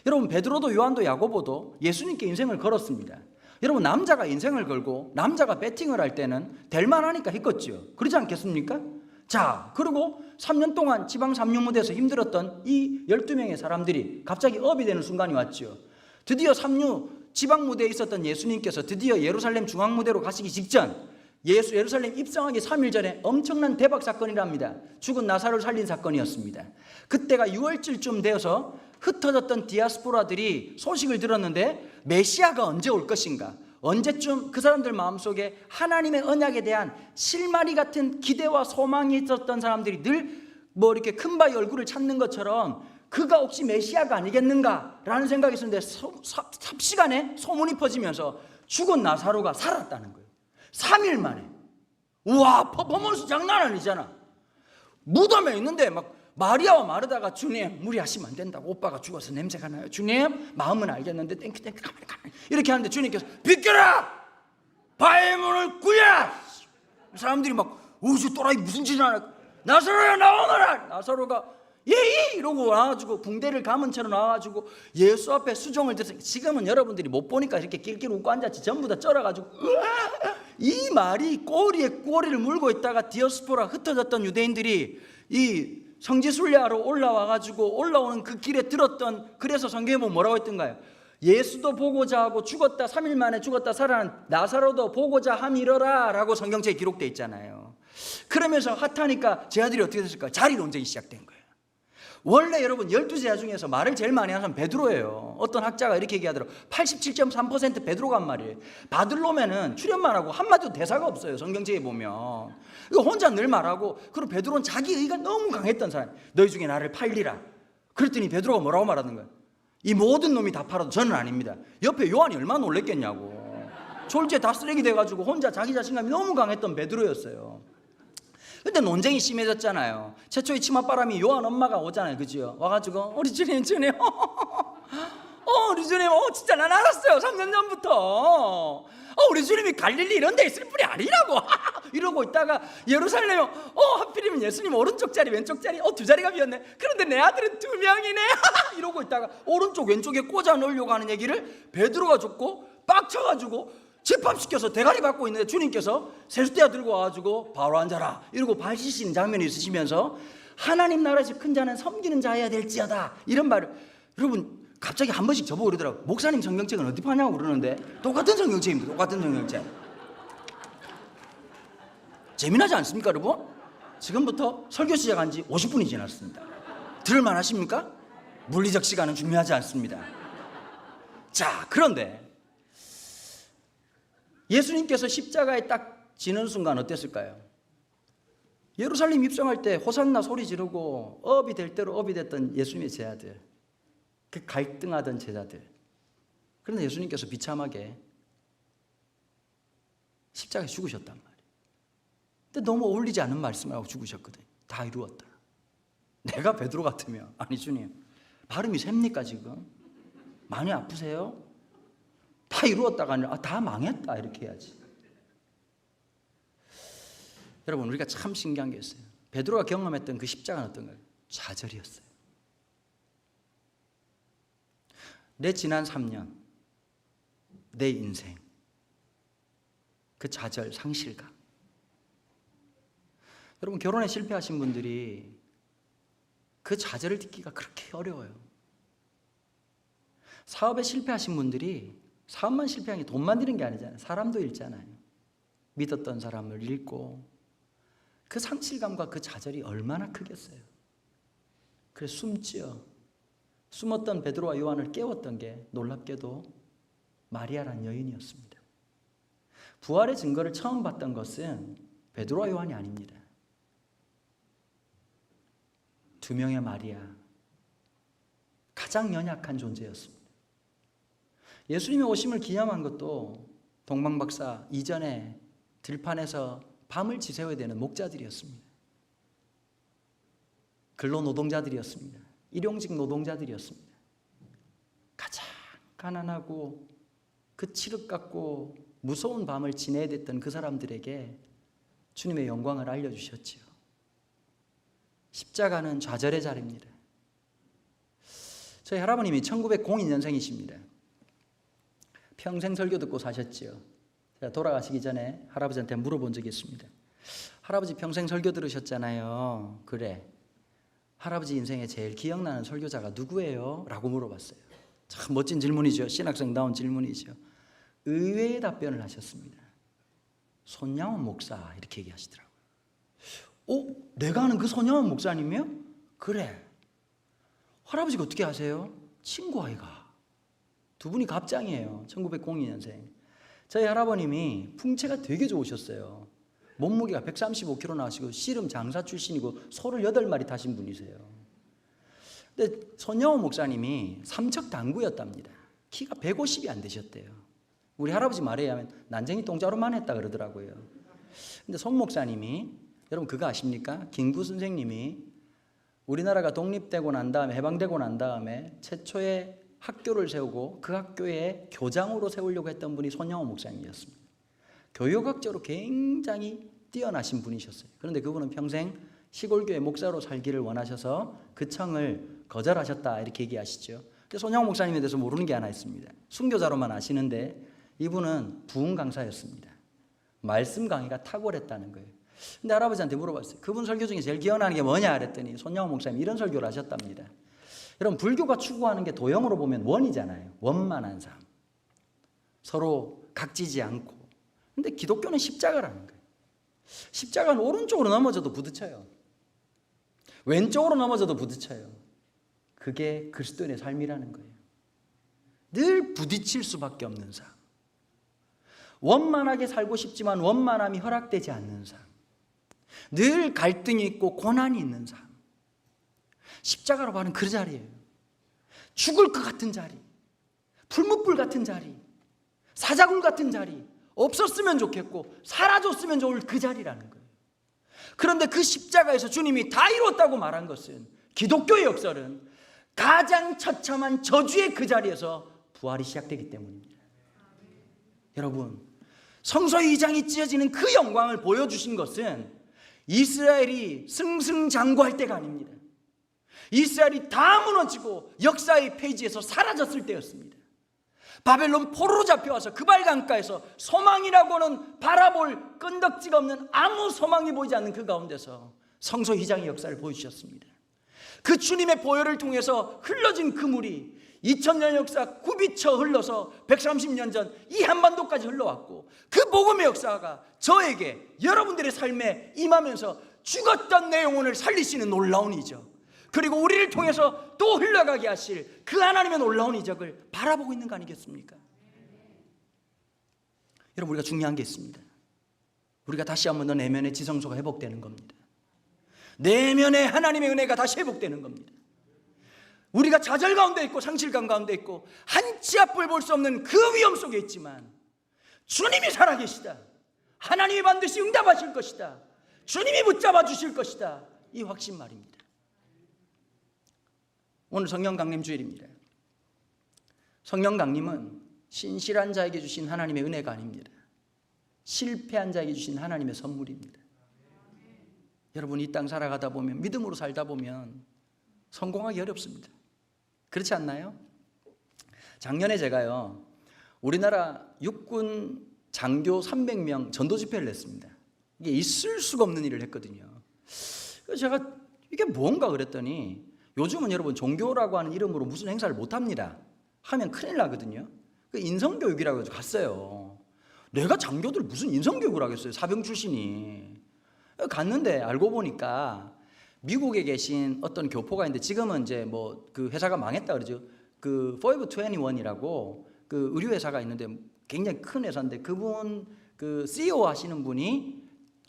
A: 여러분 베드로도 요한도 야고보도 예수님께 인생을 걸었습니다. 여러분 남자가 인생을 걸고 남자가 배팅을 할 때는 될 만하니까 했겠죠. 그러지 않겠습니까? 자, 그리고 3년 동안 지방 삼류 무대에서 힘들었던 이 12명의 사람들이 갑자기 업이 되는 순간이 왔죠. 드디어 삼류 지방 무대에 있었던 예수님께서 드디어 예루살렘 중앙 무대로 가시기 직전 예루살렘 입성하기 3일 전에 엄청난 대박 사건이랍니다. 죽은 나사로를 살린 사건이었습니다. 그때가 6월쯤 되어서 흩어졌던 디아스포라들이 소식을 들었는데 메시아가 언제 올 것인가, 언제쯤 그 사람들 마음속에 하나님의 언약에 대한 실마리 같은 기대와 소망이 있었던 사람들이 늘 뭐 이렇게 큰 바위 얼굴을 찾는 것처럼 그가 혹시 메시아가 아니겠는가라는 생각이 있었는데 삽시간에 소문이 퍼지면서 죽은 나사로가 살았다는 거예요. 3일 만에. 우와, 퍼포먼스 장난 아니잖아. 무덤에 있는데 막 마리아와 마르다가 주님 무리하시면 안 된다고, 오빠가 죽어서 냄새가 나요. 주님 마음은 알겠는데 땡큐 가만히 이렇게 하는데 주님께서 비켜라, 바위 문을 꾸야. 사람들이 막 우주 또라이 무슨 짓을 하나, 나사로야 나오너라. 나사로가 예이 이러고 와가지고 붕대를 감은 채로 나와가지고 예수 앞에 수종을 들었어요. 지금은 여러분들이 못 보니까 이렇게 낄낄 웃고 앉았지, 전부 다 쩔어가지고 이 말이 꼬리에 꼬리를 물고 있다가 디아스포라 흩어졌던 유대인들이 이 성지순례하러 올라와가지고 올라오는 그 길에 들었던, 그래서 성경에 보면 뭐라고 했던가요? 예수도 보고자 하고 죽었다 3일 만에 죽었다 살아난 나사로도 보고자 함이러라 라고 성경책에 기록되어 있잖아요. 그러면서 핫하니까 제 아들이 어떻게 됐을까요? 자리 논쟁이 시작된 거예요. 원래 여러분 12제자 중에서 말을 제일 많이 하는 사람은 베드로예요. 어떤 학자가 이렇게 얘기하더라고요. 87.3% 베드로가 한 말이에요. 바들로메는 출연만 하고 한마디도 대사가 없어요. 성경책에 보면 이거 혼자 늘 말하고, 그리고 베드로는 자기 의가 너무 강했던 사람. 너희 중에 나를 팔리라. 그랬더니 베드로가 뭐라고 말하는 거예요? 이 모든 놈이 다 팔아도 저는 아닙니다. 옆에 요한이 얼마나 놀랬겠냐고. 졸지에 다 쓰레기 돼가지고 혼자 자기 자신감이 너무 강했던 베드로였어요. 근데 논쟁이 심해졌잖아요. 최초의 치맛바람이 요한 엄마가 오잖아요. 그죠? 와가지고 우리 주님 우리 주님 진짜 난 알았어요. 3년 전부터 우리 주님이 갈릴리 이런 데 있을 분이 아니라고 이러고 있다가 예루살렘에 하필이면 예수님 오른쪽 자리 왼쪽 자리 두 자리가 비었네. 그런데 내 아들은 2명이네 이러고 있다가 오른쪽 왼쪽에 꽂아 넣으려고 하는 얘기를 베드로가 듣고 빡쳐가지고 집합시켜서 대가리 받고 있는데 주님께서 세숫대야 들고 와가지고 바로 앉아라 이러고 발 씻으시는 장면이 있으시면서 하나님 나라에서 큰 자는 섬기는 자여야 될지어다 이런 말을, 여러분 갑자기 한 번씩 저보고 그러더라고요. 목사님 성경책은 어디 파냐고 그러는데 똑같은 성경책입니다. 똑같은 성경책. 재미나지 않습니까 여러분? 지금부터 설교 시작한 지 50분이 지났습니다. 들을만 하십니까? 물리적 시간은 중요하지 않습니다. 자, 그런데 예수님께서 십자가에 딱 지는 순간 어땠을까요? 예루살렘 입성할 때 호산나 소리 지르고 업이 될 대로 업이 됐던 예수님의 제자들, 그 갈등하던 제자들. 그런데 예수님께서 비참하게 십자가에 죽으셨단 말이에요. 근데 너무 어울리지 않는 말씀을 하고 죽으셨거든요. 다 이루었다. 내가 베드로 같으면, 아니 주님 발음이 셉니까 지금? 많이 아프세요? 다 이루었다가 아니라 다 망했다 이렇게 해야지. 여러분 우리가 참 신기한 게 있어요. 베드로가 경험했던 그 십자가는 어떤가요? 좌절이었어요. 내 지난 3년, 내 인생, 그 좌절, 상실감. 여러분 결혼에 실패하신 분들이 그 좌절을 딛기가 그렇게 어려워요. 사업에 실패하신 분들이 사업만 실패한 게 돈만 잃은 게 아니잖아요. 사람도 잃잖아요. 믿었던 사람을 잃고 그 상실감과 그 좌절이 얼마나 크겠어요. 그래서 숨었던 베드로와 요한을 깨웠던 게 놀랍게도 마리아란 여인이었습니다. 부활의 증거를 처음 봤던 것은 베드로와 요한이 아닙니다. 두 명의 마리아, 가장 연약한 존재였습니다. 예수님의 오심을 기념한 것도 동방박사 이전에 들판에서 밤을 지새워야 되는 목자들이었습니다. 근로노동자들이었습니다. 일용직 노동자들이었습니다. 가장 가난하고 그 칠흑같고 무서운 밤을 지내야 됐던 그 사람들에게 주님의 영광을 알려주셨지요. 십자가는 좌절의 자리입니다. 저희 할아버님이 1902년생이십니다. 평생 설교 듣고 사셨지요. 제가 돌아가시기 전에 할아버지한테 물어본 적이 있습니다. 할아버지 평생 설교 들으셨잖아요. 그래, 할아버지 인생에 제일 기억나는 설교자가 누구예요? 라고 물어봤어요. 참 멋진 질문이죠. 신학생다운 질문이죠. 의외의 답변을 하셨습니다. 손양원 목사, 이렇게 얘기하시더라고요. 내가 아는 그 손양원 목사님이요? 그래. 할아버지가 어떻게 아세요? 친구 아이가. 두 분이 갑장이에요. 1902년생. 저희 할아버님이 풍채가 되게 좋으셨어요. 몸무게가 135kg 나시고 씨름 장사 출신이고 소를 8마리 타신 분이세요. 근데 손영호 목사님이 삼척 당구였답니다. 키가 150이 안 되셨대요. 우리 할아버지 말에 의하면 난쟁이 똥자루만 했다 그러더라고요. 근데 손 목사님이, 여러분 그거 아십니까? 김구 선생님이 우리나라가 독립되고 난 다음에, 해방되고 난 다음에 최초의 학교를 세우고 그 학교에 교장으로 세우려고 했던 분이 손영호 목사님이었습니다. 교육학적으로 굉장히 뛰어나신 분이셨어요. 그런데 그분은 평생 시골교회 목사로 살기를 원하셔서 그 청을 거절하셨다, 이렇게 얘기하시죠. 손영호 목사님에 대해서 모르는 게 하나 있습니다. 순교자로만 아시는데 이분은 부흥 강사였습니다. 말씀 강의가 탁월했다는 거예요. 근데 할아버지한테 물어봤어요. 그분 설교 중에 제일 기억나는 게 뭐냐 그랬더니 손영호 목사님이 이런 설교를 하셨답니다. 여러분, 불교가 추구하는 게 도형으로 보면 원이잖아요. 원만한 삶, 서로 각지지 않고. 근데 기독교는 십자가라는 거예요. 십자가는 오른쪽으로 넘어져도 부딪혀요. 왼쪽으로 넘어져도 부딪혀요. 그게 그리스도인의 삶이라는 거예요. 늘 부딪힐 수밖에 없는 삶. 원만하게 살고 싶지만 원만함이 허락되지 않는 삶. 늘 갈등이 있고 고난이 있는 삶. 십자가로 말하는 그 자리예요. 죽을 것 같은 자리, 풀무불 같은 자리, 사자굴 같은 자리, 없었으면 좋겠고 사라졌으면 좋을 그 자리라는 거예요. 그런데 그 십자가에서 주님이 다 이뤘다고 말한 것은, 기독교의 역설은 가장 처참한 저주의 그 자리에서 부활이 시작되기 때문입니다. 여러분, 성소 2장이 찢어지는 그 영광을 보여주신 것은 이스라엘이 승승장구할 때가 아닙니다. 이스라엘이 다 무너지고 역사의 페이지에서 사라졌을 때였습니다. 바벨론 포로로 잡혀와서 그발 강가에서 소망이라고는 바라볼 끈덕지가 없는 아무 소망이 보이지 않는 그 가운데서 성소 2장의 역사를 보여주셨습니다. 그 주님의 보혈을 통해서 흘러진 그 물이 2000년 역사 굽이쳐 흘러서 130년 전 이 한반도까지 흘러왔고, 그 복음의 역사가 저에게, 여러분들의 삶에 임하면서 죽었던 내 영혼을 살리시는 놀라운 이적, 그리고 우리를 통해서 또 흘러가게 하실 그 하나님의 놀라운 이적을 바라보고 있는 거 아니겠습니까? 여러분, 우리가 중요한 게 있습니다. 우리가 다시 한번 더 내면의 지성소가 회복되는 겁니다. 내면의 하나님의 은혜가 다시 회복되는 겁니다. 우리가 좌절 가운데 있고 상실감 가운데 있고 한 치 앞을 볼 수 없는 그 위험 속에 있지만 주님이 살아계시다, 하나님이 반드시 응답하실 것이다, 주님이 붙잡아 주실 것이다, 이 확신 말입니다. 오늘 성령 강림 주일입니다. 성령 강림은 신실한 자에게 주신 하나님의 은혜가 아닙니다. 실패한 자에게 주신 하나님의 선물입니다. 여러분, 이 땅 살아가다 보면, 믿음으로 살다 보면 성공하기 어렵습니다. 그렇지 않나요? 작년에 제가요, 우리나라 육군 장교 300명 전도 집회를 냈습니다. 이게 있을 수가 없는 일을 했거든요. 그래서 제가 이게 뭔가 그랬더니, 요즘은 여러분 종교라고 하는 이름으로 무슨 행사를 못합니다. 하면 큰일 나거든요. 그 인성교육이라고 해서 갔어요. 내가 장교들 무슨 인성교육을 하겠어요, 사병 출신이. 갔는데 알고 보니까 미국에 계신 어떤 교포가 있는데, 지금은 이제 뭐 그 회사가 망했다 그러죠. 그 포에버 21이라고 그 의류 회사가 있는데 굉장히 큰 회사인데, 그분 그 CEO 하시는 분이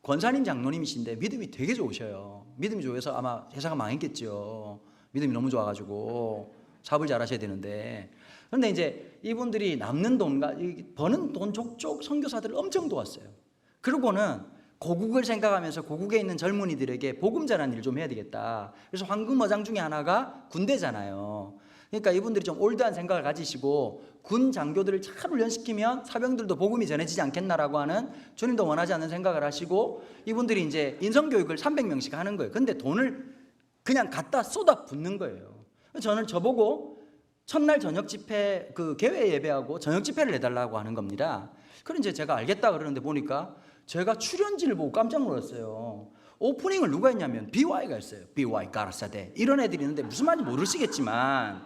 B: 권사님 장로님이신데 믿음이 되게 좋으셔요. 믿음이 좋아서 아마 회사가 망했겠죠. 믿음이 너무 좋아가지고 사업을 잘하셔야 되는데, 그런데 이제 이분들이 남는 돈과 버는 돈 족족 선교사들을 엄청 도왔어요. 그러고는 고국을 생각하면서 고국에 있는 젊은이들에게 복음 전하는 일 좀 해야 되겠다. 그래서 황금어장 중에 하나가 군대잖아요. 그러니까 이분들이 좀 올드한 생각을 가지시고 군 장교들을 잘 훈련시키면 사병들도 복음이 전해지지 않겠나라고 하는, 주님도 원하지 않는 생각을 하시고 이분들이 이제 인성교육을 300명씩 하는 거예요. 근데 돈을 그냥 갖다 쏟아 붓는 거예요. 저는 저보고 첫날 저녁 집회 그 개회 예배하고 저녁 집회를 해달라고 하는 겁니다. 그럼 이제 제가 알겠다 그러는데 보니까 제가 출연진을 보고 깜짝 놀랐어요. 오프닝을 누가 했냐면 BY가 했어요. BY 가라사대 이런 애들이 있는데 무슨 말인지 모르시겠지만,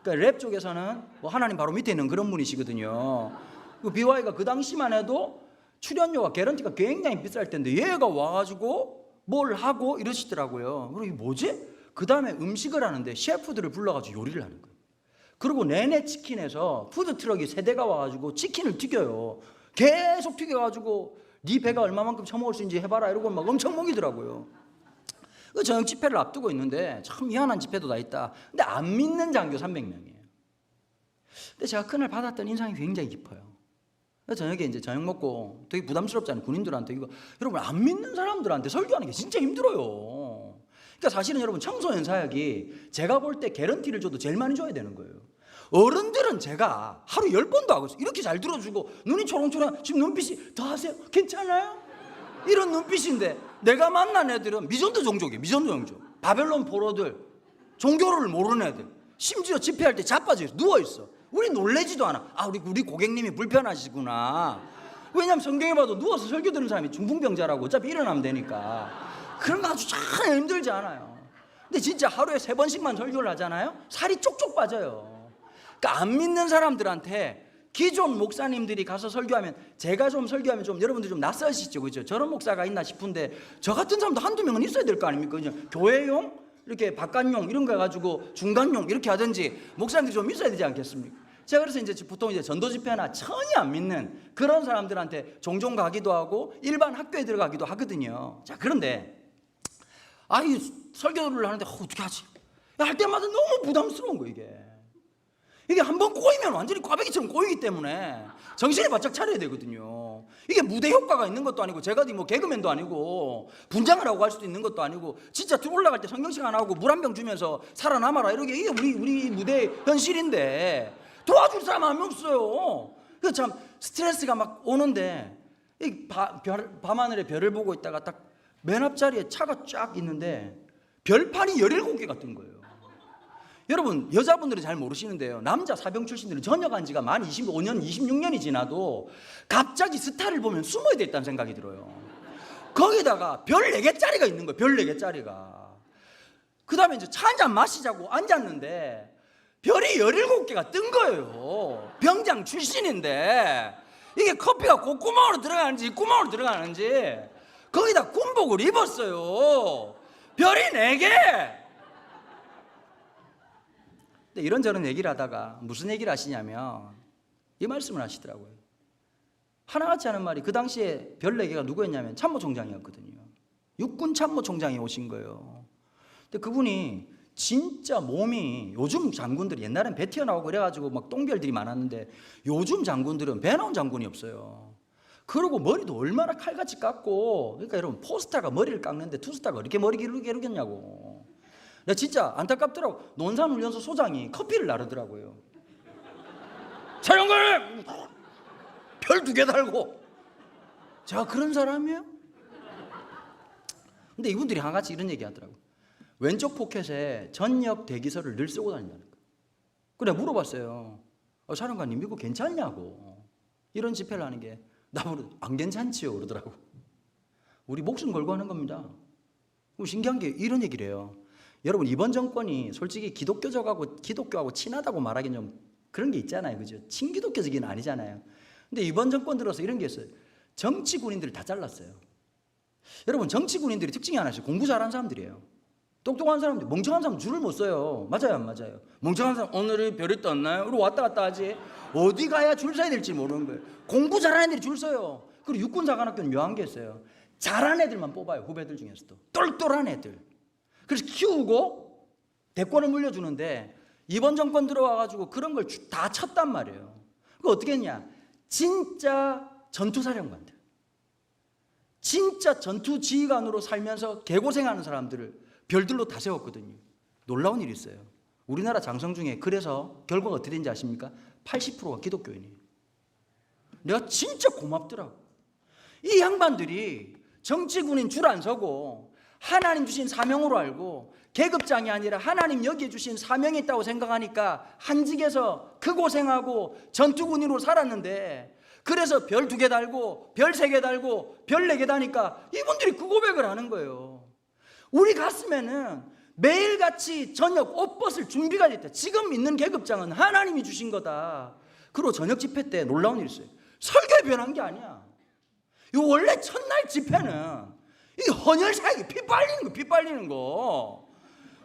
B: 그러니까 랩 쪽에서는 뭐 하나님 바로 밑에 있는 그런 분이시거든요. 그 BY가 그 당시만 해도 출연료가 개런티가 굉장히 비쌀 텐데 얘가 와가지고 뭘 하고 이러시더라고요. 그리고 이게 뭐지? 그 다음에 음식을 하는데 셰프들을 불러가지고 요리를 하는 거예요. 그리고 내내 치킨에서 푸드트럭이 3대가 와가지고 치킨을 튀겨요. 계속 튀겨가지고 네 배가 얼마만큼 처먹을 수 있는지 해봐라 이러고 막 엄청 먹이더라고요. 그 저녁 집회를 앞두고 있는데 참 희한한 집회도 다 있다. 근데 안 믿는 장교 300명이에요. 근데 제가 그날 받았던 인상이 굉장히 깊어요. 저녁에 이제 저녁 먹고 되게 부담스럽잖아요. 군인들한테 이거, 여러분 안 믿는 사람들한테 설교하는 게 진짜 힘들어요. 그러니까 사실은 여러분 청소년 사역이 제가 볼 때 개런티를 줘도 제일 많이 줘야 되는 거예요. 어른들은 제가 하루 10번도 하고 있어요. 이렇게 잘 들어주고 눈이 초롱초롱, 지금 눈빛이 더 하세요? 괜찮아요? 이런 눈빛인데 내가 만난 애들은 미전도 종족이에요. 미전도 종족. 바벨론 포로들, 종교를 모르는 애들, 심지어 집회할 때 자빠져 있어, 누워있어. 우리 놀래지도 않아. 아, 우리 고객님이 불편하시구나. 왜냐면 성경에 봐도 누워서 설교 듣는 사람이 중풍병자라고. 어차피 일어나면 되니까. 그런 거 아주 참 힘들지 않아요. 근데 진짜 하루에 3번씩만 설교를 하잖아요. 살이 쪽쪽 빠져요. 그러니까 안 믿는 사람들한테 기존 목사님들이 가서 설교하면, 제가 좀 설교하면 좀 여러분들 좀 낯설시죠, 그죠? 저런 목사가 있나 싶은데 저 같은 사람도 한두 명은 있어야 될 거 아닙니까? 그죠? 교회용 이렇게 바깥용 이런 거 해가지고 중간용 이렇게 하든지 목사님들이 좀 있어야 되지 않겠습니까? 제가 그래서 이제 보통 이제 전도 집회나 전혀 안 믿는 그런 사람들한테 종종 가기도 하고 일반 학교에 들어가기도 하거든요. 자, 그런데 이 설교를 하는데 어떻게 하지? 할 때마다 너무 부담스러운 거 이게 한 번 꼬이면 완전히 꽈배기처럼 꼬이기 때문에 정신을 바짝 차려야 되거든요. 이게 무대 효과가 있는 것도 아니고 제가 뭐 개그맨도 아니고 분장을 하고 갈 수도 있는 것도 아니고 진짜 올라갈 때 성경식 안 하고 물 한 병 주면서 살아남아라 이게 우리 무대 현실인데 도와줄 사람 한 명 없어요. 그래서 참 스트레스가 막 오는데 밤하늘에 별을 보고 있다가 딱 맨 앞자리에 차가 쫙 있는데 별판이 17개가 뜬 거예요. 여러분 여자분들은 잘 모르시는데요, 남자 사병 출신들은 전역한 지가 만 25년 26년이 지나도 갑자기 스타를 보면 숨어야 되겠다는 생각이 들어요. 거기다가 별 4개짜리가 있는 거예요. 별 4개짜리가. 그 다음에 이제 차 한잔 마시자고 앉았는데 별이 17개가 뜬 거예요. 병장 출신인데 이게 커피가 콧구멍으로 들어가는지 입구멍으로 들어가는지. 거기다 군복을 입었어요. 별이 4개. 근데 이런저런 얘기를 하다가 무슨 얘기를 하시냐면 이 말씀을 하시더라고요. 하나같이 하는 말이, 그 당시에 별 4개가 누구였냐면 참모총장이었거든요. 육군 참모총장이 오신 거예요. 근데 그분이 진짜 몸이, 요즘 장군들이 옛날엔 배 튀어나오고 그래가지고 막 똥별들이 많았는데 요즘 장군들은 배 나온 장군이 없어요. 그리고 머리도 얼마나 칼같이 깎고, 그러니까 여러분 포스타가 머리를 깎는데 투스타가 이렇게 머리 기르겠냐고. 나 진짜 안타깝더라고. 논산훈련소 소장이 커피를 나르더라고요. 사령관님! 별 2개 달고. 제가 그런 사람이에요? 근데 이분들이 한같이 이런 얘기 하더라고요. 왼쪽 포켓에 전역 대기서를 늘 쓰고 다닌다는 거예요. 그래 물어봤어요. 사령관님 이거 괜찮냐고. 이런 집회를 하는 게 나보고 안 괜찮지요 그러더라고. 우리 목숨 걸고 하는 겁니다. 신기한 게 이런 얘기를 해요. 여러분 이번 정권이 솔직히 기독교하고 친하다고 말하기는 좀 그런 게 있잖아요, 그죠? 친기독교적인 아니잖아요. 근데 이번 정권 들어서 이런 게 있어요. 정치 군인들을 다 잘랐어요. 여러분 정치 군인들이 특징이 하나 있어요. 공부 잘하는 사람들이에요. 똑똑한 사람들, 멍청한 사람 줄을 못 서요. 맞아요, 안 맞아요? 멍청한 사람 오늘이 별이 떴나요? 그리고 왔다 갔다 하지. 어디 가야 줄 서야 될지 모르는 거예요. 공부 잘하는 애들이 줄 서요. 그리고 육군사관학교는 묘한 게 있어요. 잘한 애들만 뽑아요. 후배들 중에서도 똘똘한 애들. 그래서 키우고 대권을 물려주는데 이번 정권 들어와가지고 그런 걸 다 쳤단 말이에요. 그거 어떻게 했냐? 진짜 전투사령관들, 진짜 전투지휘관으로 살면서 개고생하는 사람들을 별들로 다 세웠거든요. 놀라운 일이 있어요. 우리나라 장성 중에 그래서 결과가 어떻게 된지 아십니까? 80%가 기독교인이에요. 내가 진짜 고맙더라고. 이 양반들이 정치군인 줄 안 서고 하나님 주신 사명으로 알고 계급장이 아니라 하나님 여기에 주신 사명이 있다고 생각하니까 한직에서 그 고생하고 전투군인으로 살았는데, 그래서 별 2개 달고 별 3개 달고 별 4개 다니까 이분들이 그 고백을 하는 거예요. 우리 가슴에는 매일같이 저녁 옷 벗을 준비가 됐다. 지금 있는 계급장은 하나님이 주신 거다. 그리고 저녁 집회 때 놀라운 일이 있어요. 설교에 변한 게 아니야. 이 원래 첫날 집회는 이 헌혈 사역이 피 빨리는 거.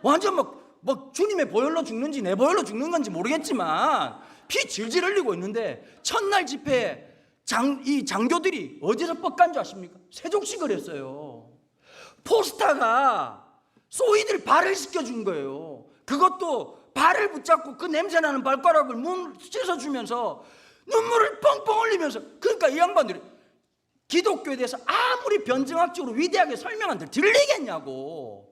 B: 완전 막 주님의 보혈로 죽는지 내 보혈로 죽는 건지 모르겠지만 피 질질 흘리고 있는데, 첫날 집회에 이 장교들이 어디서 뻑간 줄 아십니까? 세족식을 했어요. 포스타가 소위들 발을 씻겨준 거예요. 그것도 발을 붙잡고 그 냄새나는 발가락을 몸 씻어주면서 눈물을 뻥뻥 흘리면서. 그러니까 이 양반들이 기독교에 대해서 아무리 변증학적으로 위대하게 설명한들 들리겠냐고.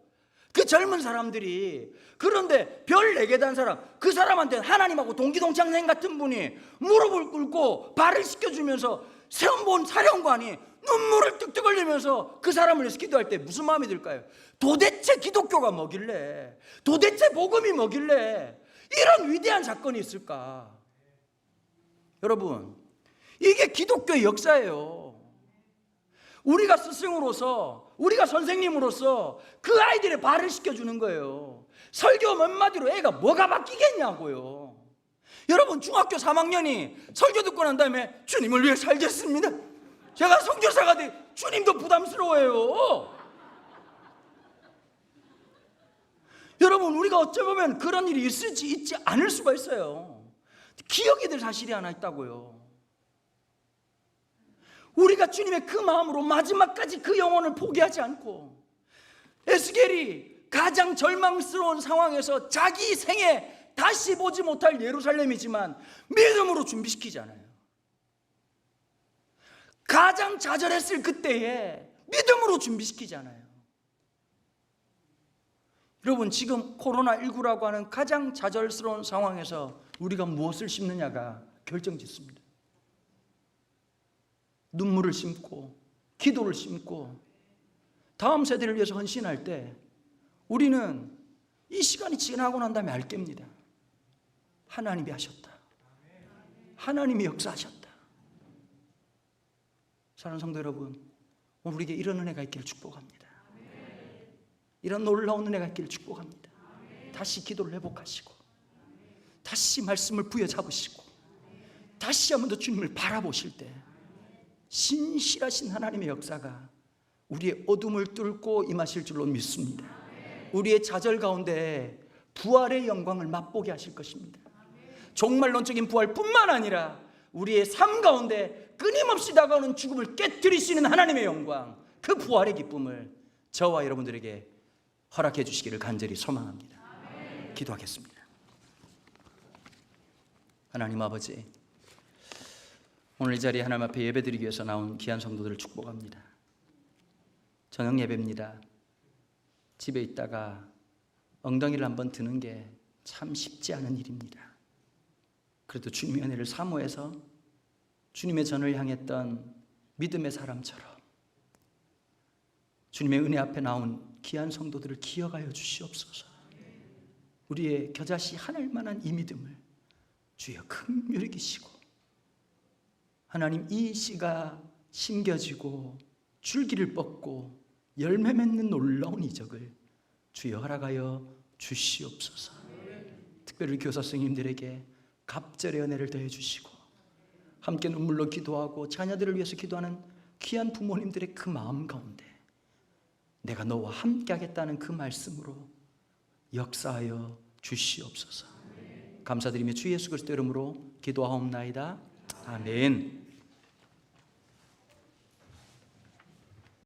B: 그 젊은 사람들이. 그런데 별 4개 단 사람, 그 사람한테는 하나님하고 동기동창생 같은 분이 무릎을 꿇고 발을 씻겨주면서 세움 본 사령관이 눈물을 뚝뚝 흘리면서 그 사람을 위해서 기도할 때 무슨 마음이 들까요? 도대체 기독교가 뭐길래, 도대체 복음이 뭐길래 이런 위대한 사건이 있을까? 여러분, 이게 기독교의 역사예요. 우리가 스승으로서, 우리가 선생님으로서 그 아이들의 발을 씻겨주는 거예요. 설교 몇 마디로 애가 뭐가 바뀌겠냐고요. 여러분, 중학교 3학년이 설교 듣고 난 다음에 주님을 위해 살겠습니다, 제가 선교사가 돼, 주님도 부담스러워해요. 여러분, 우리가 어쩌면 그런 일이 있지 않을 수가 있어요. 기억이 될 사실이 하나 있다고요. 우리가 주님의 그 마음으로 마지막까지 그 영혼을 포기하지 않고, 에스겔이 가장 절망스러운 상황에서 자기 생에 다시 보지 못할 예루살렘이지만 믿음으로 준비시키잖아요. 가장 좌절했을 그때에 믿음으로 준비시키잖아요. 여러분, 지금 코로나19라고 하는 가장 좌절스러운 상황에서 우리가 무엇을 심느냐가 결정짓습니다. 눈물을 심고 기도를 심고 다음 세대를 위해서 헌신할 때 우리는 이 시간이 지나고 난 다음에 알 겁니다. 하나님이 하셨다. 하나님이 역사하셨다. 사랑하는 성도 여러분, 오늘 우리에게 이런 은혜가 있기를 축복합니다. 이런 놀라운 은혜가 있기를 축복합니다. 다시 기도를 회복하시고 다시 말씀을 부여잡으시고 다시 한 번 더 주님을 바라보실 때 신실하신 하나님의 역사가 우리의 어둠을 뚫고 임하실 줄로 믿습니다. 우리의 좌절 가운데 부활의 영광을 맛보게 하실 것입니다. 종말론적인 부활뿐만 아니라 우리의 삶 가운데 끊임없이 다가오는 죽음을 깨뜨리시는 하나님의 영광, 그 부활의 기쁨을 저와 여러분들에게 허락해 주시기를 간절히 소망합니다. 기도하겠습니다. 하나님 아버지, 오늘 이 자리에 하나님 앞에 예배드리기 위해서 나온 귀한 성도들을 축복합니다. 저녁 예배입니다. 집에 있다가 엉덩이를 한번 드는 게 참 쉽지 않은 일입니다. 그래도 주님의 은혜를 사모해서 주님의 전을 향했던 믿음의 사람처럼 주님의 은혜 앞에 나온 귀한 성도들을 기억하여 주시옵소서. 우리의 겨자씨 하늘만한 이 믿음을 주여 긍휼히 여기시고, 하나님 이 씨가 심겨지고 줄기를 뻗고 열매 맺는 놀라운 이적을 주여 허락하여 주시옵소서. 특별히 교사 선생님들에게 갑절의 은혜를 더해 주시고, 함께 눈물로 기도하고 자녀들을 위해서 기도하는 귀한 부모님들의 그 마음 가운데 내가 너와 함께 하겠다는 그 말씀으로 역사하여 주시옵소서. 감사드리며 주 예수 그리스도 이름으로 기도하옵나이다. 아멘.